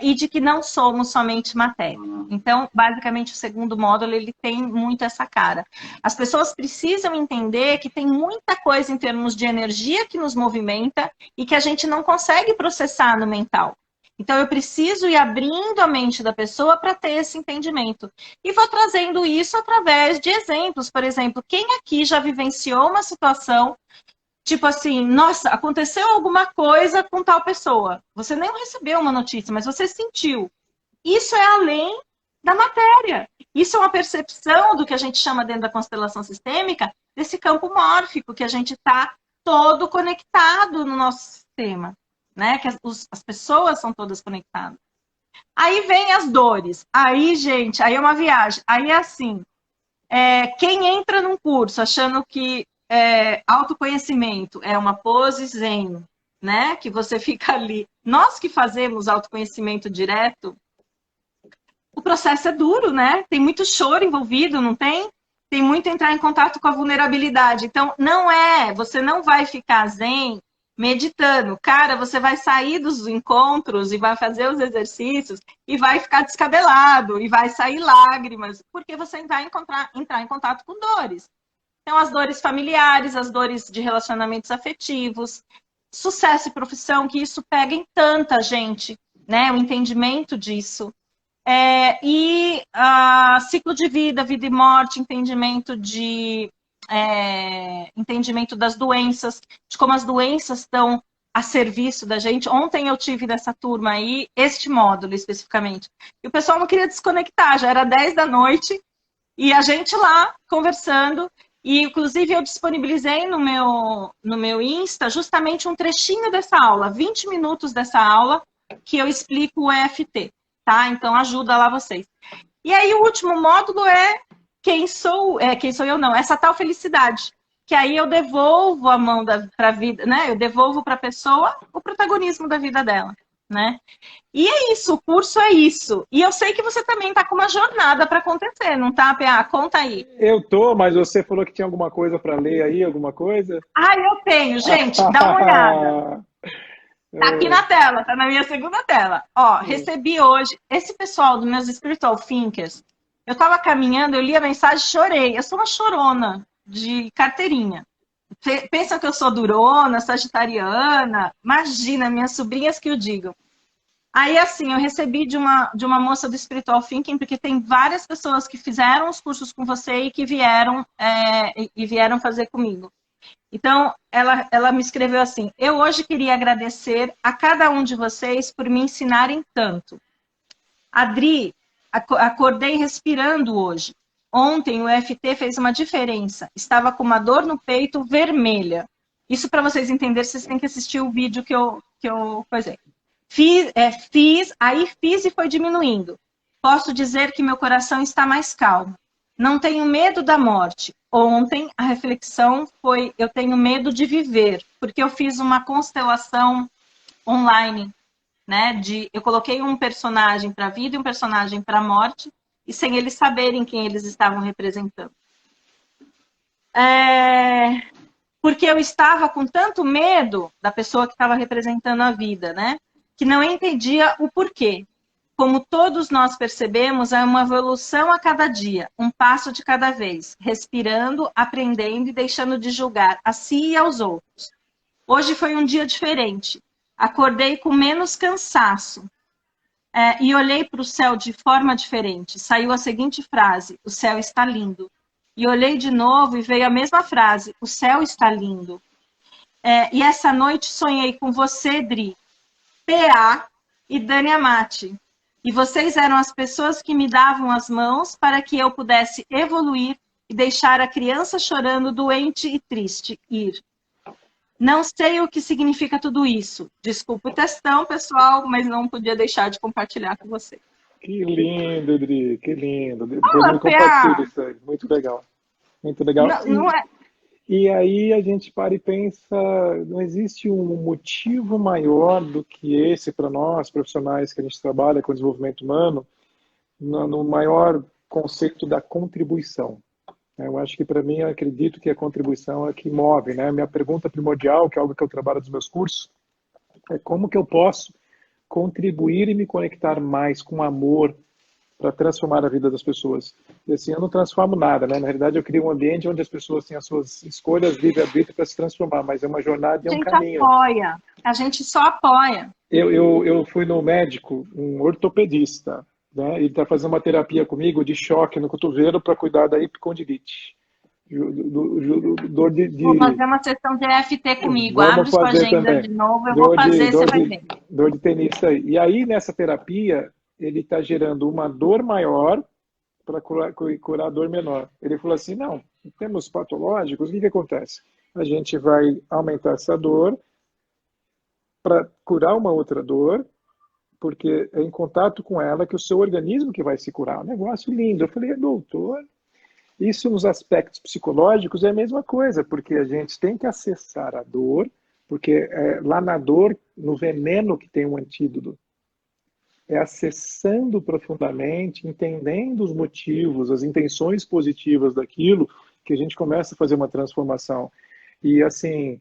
B: e de que não somos somente matéria. Então, basicamente, o segundo módulo ele tem muito essa cara. As pessoas precisam entender que tem muita coisa em termos de energia que nos movimenta e que a gente não consegue processar no mental. Então, eu preciso ir abrindo a mente da pessoa para ter esse entendimento. E vou trazendo isso através de exemplos. Por exemplo, quem aqui já vivenciou uma situação, tipo assim, nossa, aconteceu alguma coisa com tal pessoa. Você nem recebeu uma notícia, mas você sentiu. Isso é além da matéria. Isso é uma percepção do que a gente chama dentro da constelação sistêmica, desse campo mórfico, que a gente está todo conectado no nosso sistema. Né? Que as pessoas são todas conectadas. Aí vem as dores. Aí, gente, aí é uma viagem. Aí é assim, quem entra num curso achando que autoconhecimento é uma pose zen, né? Que você fica ali. Nós que fazemos autoconhecimento direto, o processo é duro, né? Tem muito choro envolvido, não tem? Tem muito entrar em contato com a vulnerabilidade. Então, você não vai ficar zen meditando. Cara, você vai sair dos encontros e vai fazer os exercícios e vai ficar descabelado e vai sair lágrimas, porque você vai entrar em contato com dores. Então, as dores familiares, as dores de relacionamentos afetivos, sucesso e profissão, que isso pega em tanta gente, né? O entendimento disso. Ciclo de vida, vida e morte, entendimento das doenças, de como as doenças estão a serviço da gente. Ontem eu tive dessa turma aí, este módulo especificamente. E o pessoal não queria desconectar, já era 10 da noite, e a gente lá conversando, e inclusive eu disponibilizei no meu Insta justamente um trechinho dessa aula, 20 minutos dessa aula, que eu explico o EFT, tá? Então ajuda lá vocês. E aí o último módulo é quem sou eu não, essa tal felicidade, que aí eu devolvo a mão para a vida, né? Eu devolvo para a pessoa o protagonismo da vida dela, né? E é isso, o curso é isso. E eu sei que você também está com uma jornada para acontecer, não tá, PA? Conta aí.
A: Eu tô, mas você falou que tinha alguma coisa para ler aí, alguma coisa?
B: Eu tenho, gente, dá uma olhada. Tá aqui na tela, tá na minha segunda tela. Ó, recebi hoje, esse pessoal dos meus Spiritual Thinkers, eu tava caminhando, eu li a mensagem, chorei. Eu sou uma chorona de carteirinha. Pensam que eu sou durona, sagitariana. Imagina, minhas sobrinhas que o digam. Aí, assim, eu recebi de uma moça do Spiritual Thinking, porque tem várias pessoas que fizeram os cursos com você e que vieram fazer comigo. Então, ela me escreveu assim: eu hoje queria agradecer a cada um de vocês por me ensinarem tanto. Adri, acordei respirando hoje. Ontem o EFT fez uma diferença. Estava com uma dor no peito vermelha. Isso para vocês entenderem, vocês têm que assistir o vídeo que eu coisei. Fiz e foi diminuindo. Posso dizer que meu coração está mais calmo. Não tenho medo da morte. Ontem a reflexão foi: eu tenho medo de viver, porque eu fiz uma constelação online, né? Eu coloquei um personagem para a vida e um personagem para a morte, e sem eles saberem quem eles estavam representando. Porque eu estava com tanto medo da pessoa que estava representando a vida, né? Que não entendia o porquê. Como todos nós percebemos, é uma evolução a cada dia, um passo de cada vez, respirando, aprendendo e deixando de julgar a si e aos outros. Hoje foi um dia diferente. Acordei com menos cansaço e olhei para o céu de forma diferente. Saiu a seguinte frase: o céu está lindo. E olhei de novo e veio a mesma frase: o céu está lindo. E essa noite sonhei com você, Dri, PA e Dani Amati. E vocês eram as pessoas que me davam as mãos para que eu pudesse evoluir e deixar a criança chorando, doente e triste ir. Não sei o que significa tudo isso. Desculpa o textão, pessoal, mas não podia deixar de compartilhar com você.
A: Que lindo, Adri, que lindo. Depois me compartilha isso aí. Muito legal. Muito legal.
B: Não é...
A: E aí a gente para e pensa, não existe um motivo maior do que esse para nós, profissionais que a gente trabalha com desenvolvimento humano, no maior conceito da contribuição. Eu acho que para mim, eu acredito que a contribuição é que move, né? Minha pergunta primordial, que é algo que eu trabalho nos meus cursos, é como que eu posso contribuir e me conectar mais com amor para transformar a vida das pessoas. E assim, eu não transformo nada, né? Na realidade, eu crio um ambiente onde as pessoas têm as suas escolhas, livre-arbítrio para se transformar, mas é uma jornada e é um caminho.
B: Apoia. A gente só apoia.
A: Eu fui no médico, um ortopedista, né? Ele está fazendo uma terapia comigo de choque no cotovelo para cuidar da epicondilite.
B: Vou fazer uma sessão de EFT comigo.
A: Vamos
B: Abre sua agenda
A: também.
B: de novo, eu vou fazer, você vai ver.
A: Dor de tenista aí. E aí, nessa terapia, ele está gerando uma dor maior para curar a dor menor. Ele falou assim, não, em termos patológicos, o que acontece? A gente vai aumentar essa dor para curar uma outra dor, porque é em contato com ela que o seu organismo que vai se curar. Um negócio lindo. Eu falei, doutor, isso nos aspectos psicológicos é a mesma coisa, porque a gente tem que acessar a dor, porque lá na dor, no veneno que tem um antídoto, é acessando profundamente, entendendo os motivos, as intenções positivas daquilo, que a gente começa a fazer uma transformação. E assim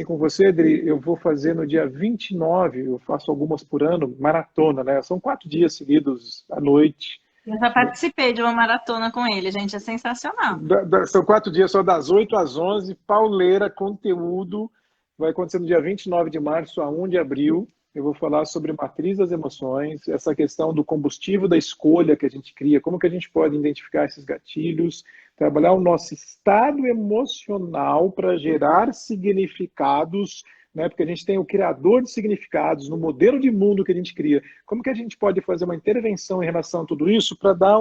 A: como você, Adri, eu vou fazer no dia 29, eu faço algumas por ano, maratona, né? São 4 dias seguidos à noite.
B: Eu já participei de uma maratona com ele, gente, é sensacional.
A: São 4 dias, só das 8 às 11, pauleira, conteúdo. Vai acontecer no dia 29 de março a 1 de abril. Eu vou falar sobre matriz das emoções, essa questão do combustível da escolha que a gente cria, como que a gente pode identificar esses gatilhos, trabalhar o nosso estado emocional para gerar significados, né? Porque a gente tem o criador de significados no modelo de mundo que a gente cria. Como que a gente pode fazer uma intervenção em relação a tudo isso para dar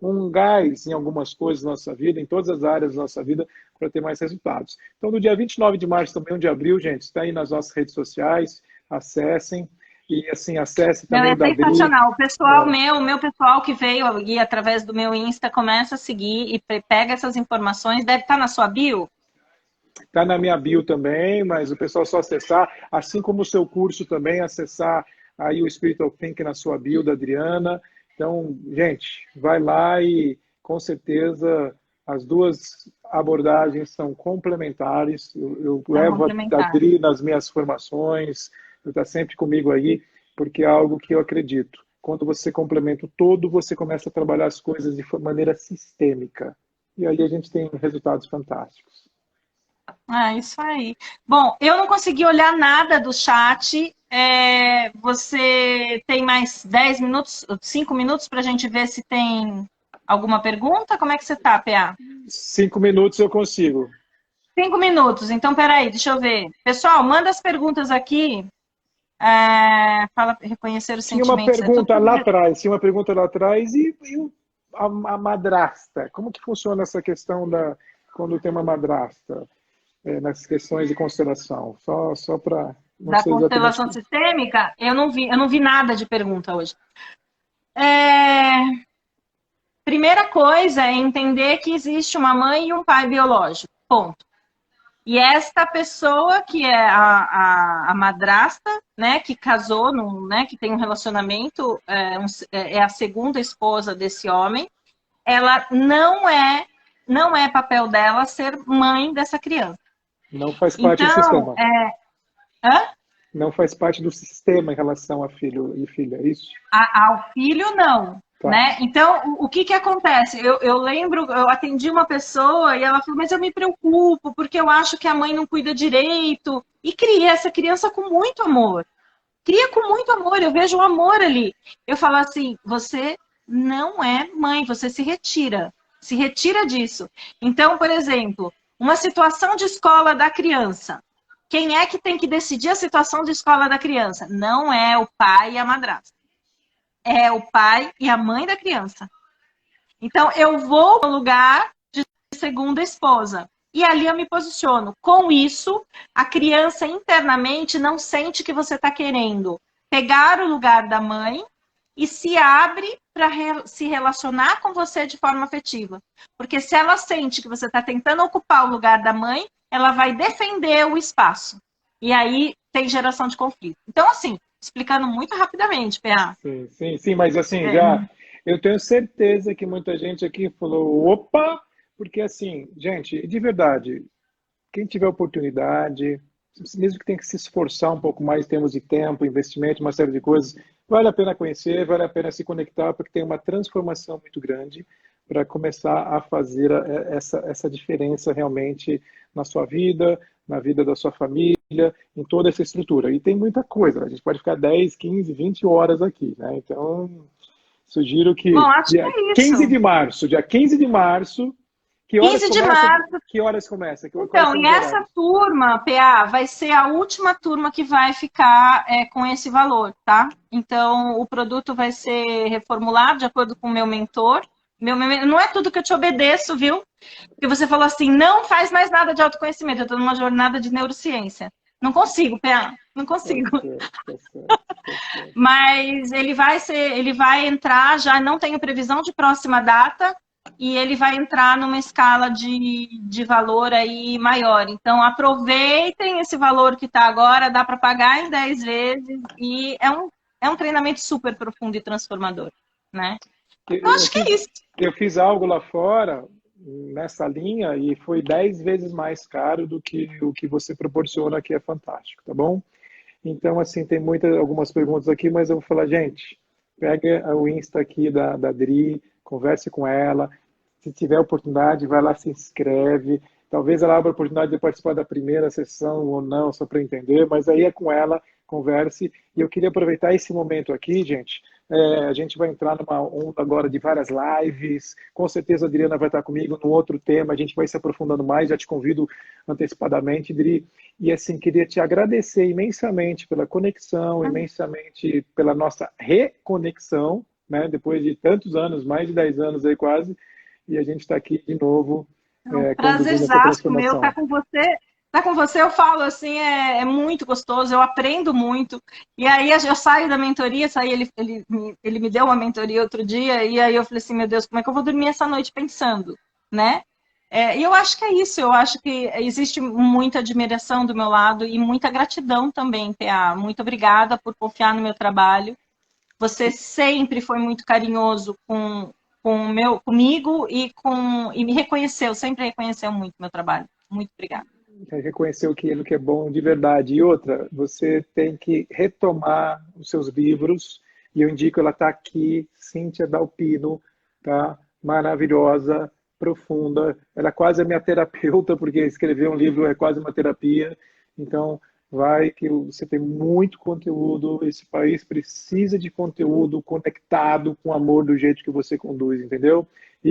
A: um gás em algumas coisas da nossa vida, em todas as áreas da nossa vida, para ter mais resultados. Então, no dia 29 de março, também 1 de abril, gente, está aí nas nossas redes sociais, acessem. E assim, acesse também.
B: Não, é sensacional. O pessoal o meu pessoal que veio aqui através do meu Insta começa a seguir e pega essas informações. Deve estar na sua bio?
A: Está na minha bio também, mas o pessoal só acessar, assim como o seu curso também, acessar aí o Spiritual Think na sua bio da Adriana. Então, gente, vai lá e com certeza as duas abordagens são complementares. Eu levo a Adri nas minhas formações, está sempre comigo aí, porque é algo que eu acredito. Quando você complementa o todo, você começa a trabalhar as coisas de maneira sistêmica. E aí a gente tem resultados fantásticos.
B: Isso aí. Bom, eu não consegui olhar nada do chat. Você tem mais 10 minutos, 5 minutos para a gente ver se tem alguma pergunta? Como é que você está, PA?
A: 5 minutos eu consigo.
B: 5 minutos. Então, peraí, deixa eu ver. Pessoal, manda as perguntas aqui. Fala, reconhecer os sentimentos.
A: Tinha uma pergunta lá atrás e a madrasta. Como que funciona essa questão quando tem uma madrasta? Nas questões de constelação. Só para Não
B: da
A: sei exatamente.
B: constelação sistêmica, eu não vi nada de pergunta hoje. É, primeira coisa é entender que existe uma mãe e um pai biológico. Ponto. E esta pessoa, que é a madrasta, né, que casou, né, que tem um relacionamento, é a segunda esposa desse homem, ela não é papel dela ser mãe dessa criança.
A: Não faz parte do
B: Então,
A: sistema.
B: hã?
A: Não faz parte do sistema em relação a filho e filha, é isso?
B: Ao filho, não.
A: Tá.
B: Né? Então, o que acontece? Eu lembro, eu atendi uma pessoa e ela falou, mas eu me preocupo, porque eu acho que a mãe não cuida direito. E cria essa criança com muito amor. Cria com muito amor, eu vejo o amor ali. Eu falo assim, você não é mãe, você se retira. Se retira disso. Então, por exemplo, uma situação de escola da criança. Quem é que tem que decidir a situação de escola da criança? Não é o pai e a madrasta. É o pai e a mãe da criança. Então, eu vou no lugar de segunda esposa. E ali eu me posiciono. Com isso, a criança internamente não sente que você está querendo pegar o lugar da mãe e se abre para se relacionar com você de forma afetiva. Porque se ela sente que você está tentando ocupar o lugar da mãe, ela vai defender o espaço. E aí tem geração de conflito. Então, assim, explicando muito rapidamente, PA.
A: Sim, sim, sim, mas assim, já eu tenho certeza que muita gente aqui falou, opa, porque assim, gente, de verdade, quem tiver oportunidade, mesmo que tenha que se esforçar um pouco mais em termos de tempo, investimento, uma série de coisas, vale a pena conhecer, vale a pena se conectar, porque tem uma transformação muito grande para começar a fazer essa diferença realmente na sua vida, na vida da sua família, em toda essa estrutura. E tem muita coisa, a gente pode ficar 10, 15, 20 horas aqui, né? Então, sugiro
B: Bom,
A: que
B: acho que
A: dia
B: é
A: 15
B: isso.
A: de março, dia 15 de março, que horas
B: 15 de
A: começa?
B: março.
A: Que horas começa? Quais
B: Então,
A: são
B: e
A: os
B: essa
A: horários?
B: turma, PA, vai ser a última turma que vai ficar com esse valor, tá? Então, o produto vai ser reformulado de acordo com o meu mentor. Não é tudo que eu te obedeço, viu? Porque você falou assim, não faz mais nada de autoconhecimento, eu estou numa jornada de neurociência. Não consigo, PA, não
A: Tá
B: consigo.
A: certo, tá certo, tá certo.
B: Mas ele vai entrar, já não tenho previsão de próxima data, e ele vai entrar numa escala de valor aí maior. Então, aproveitem esse valor que está agora, dá para pagar em 10 vezes, e é um treinamento super profundo e transformador, né? Eu
A: Eu
B: acho que é
A: fiz,
B: isso.
A: eu fiz algo lá fora, nessa linha, e foi 10 vezes mais caro do que o que você proporciona, que é fantástico, tá bom? Então, assim, tem algumas perguntas aqui, mas eu vou falar, gente, pega o Insta aqui da Dri, converse com ela. Se tiver oportunidade, vai lá, se inscreve. Talvez ela abra a oportunidade de participar da primeira sessão ou não, só para entender, mas aí é com ela, converse. E eu queria aproveitar esse momento aqui, gente. A gente vai entrar numa onda agora de várias lives. Com certeza a Adriana vai estar comigo num outro tema. A gente vai se aprofundando mais. Já te convido antecipadamente, Dri. E assim, queria te agradecer imensamente pela conexão, imensamente pela nossa reconexão, né? Depois de tantos anos, mais de 10 anos aí quase, e a gente está aqui de novo conduzindo essa
B: Prazerzaço meu,
A: transformação.
B: tá com você, eu falo assim, é muito gostoso, eu aprendo muito. E aí eu saio da mentoria, ele me deu uma mentoria outro dia, e aí eu falei assim, meu Deus, como é que eu vou dormir essa noite pensando, né? E eu acho que é isso, eu acho que existe muita admiração do meu lado e muita gratidão também, PA. Muito obrigada por confiar no meu trabalho. Você sempre foi muito carinhoso comigo e me reconheceu, sempre reconheceu muito meu trabalho. Muito obrigada.
A: Reconhecer aquilo que é bom de verdade. E outra, você tem que retomar os seus livros, e eu indico, ela está aqui, Cíntia Dalpino, tá? Maravilhosa, profunda, ela é quase a minha terapeuta, porque escrever um livro é quase uma terapia, então vai que você tem muito conteúdo, esse país precisa de conteúdo conectado com amor do jeito que você conduz, entendeu? E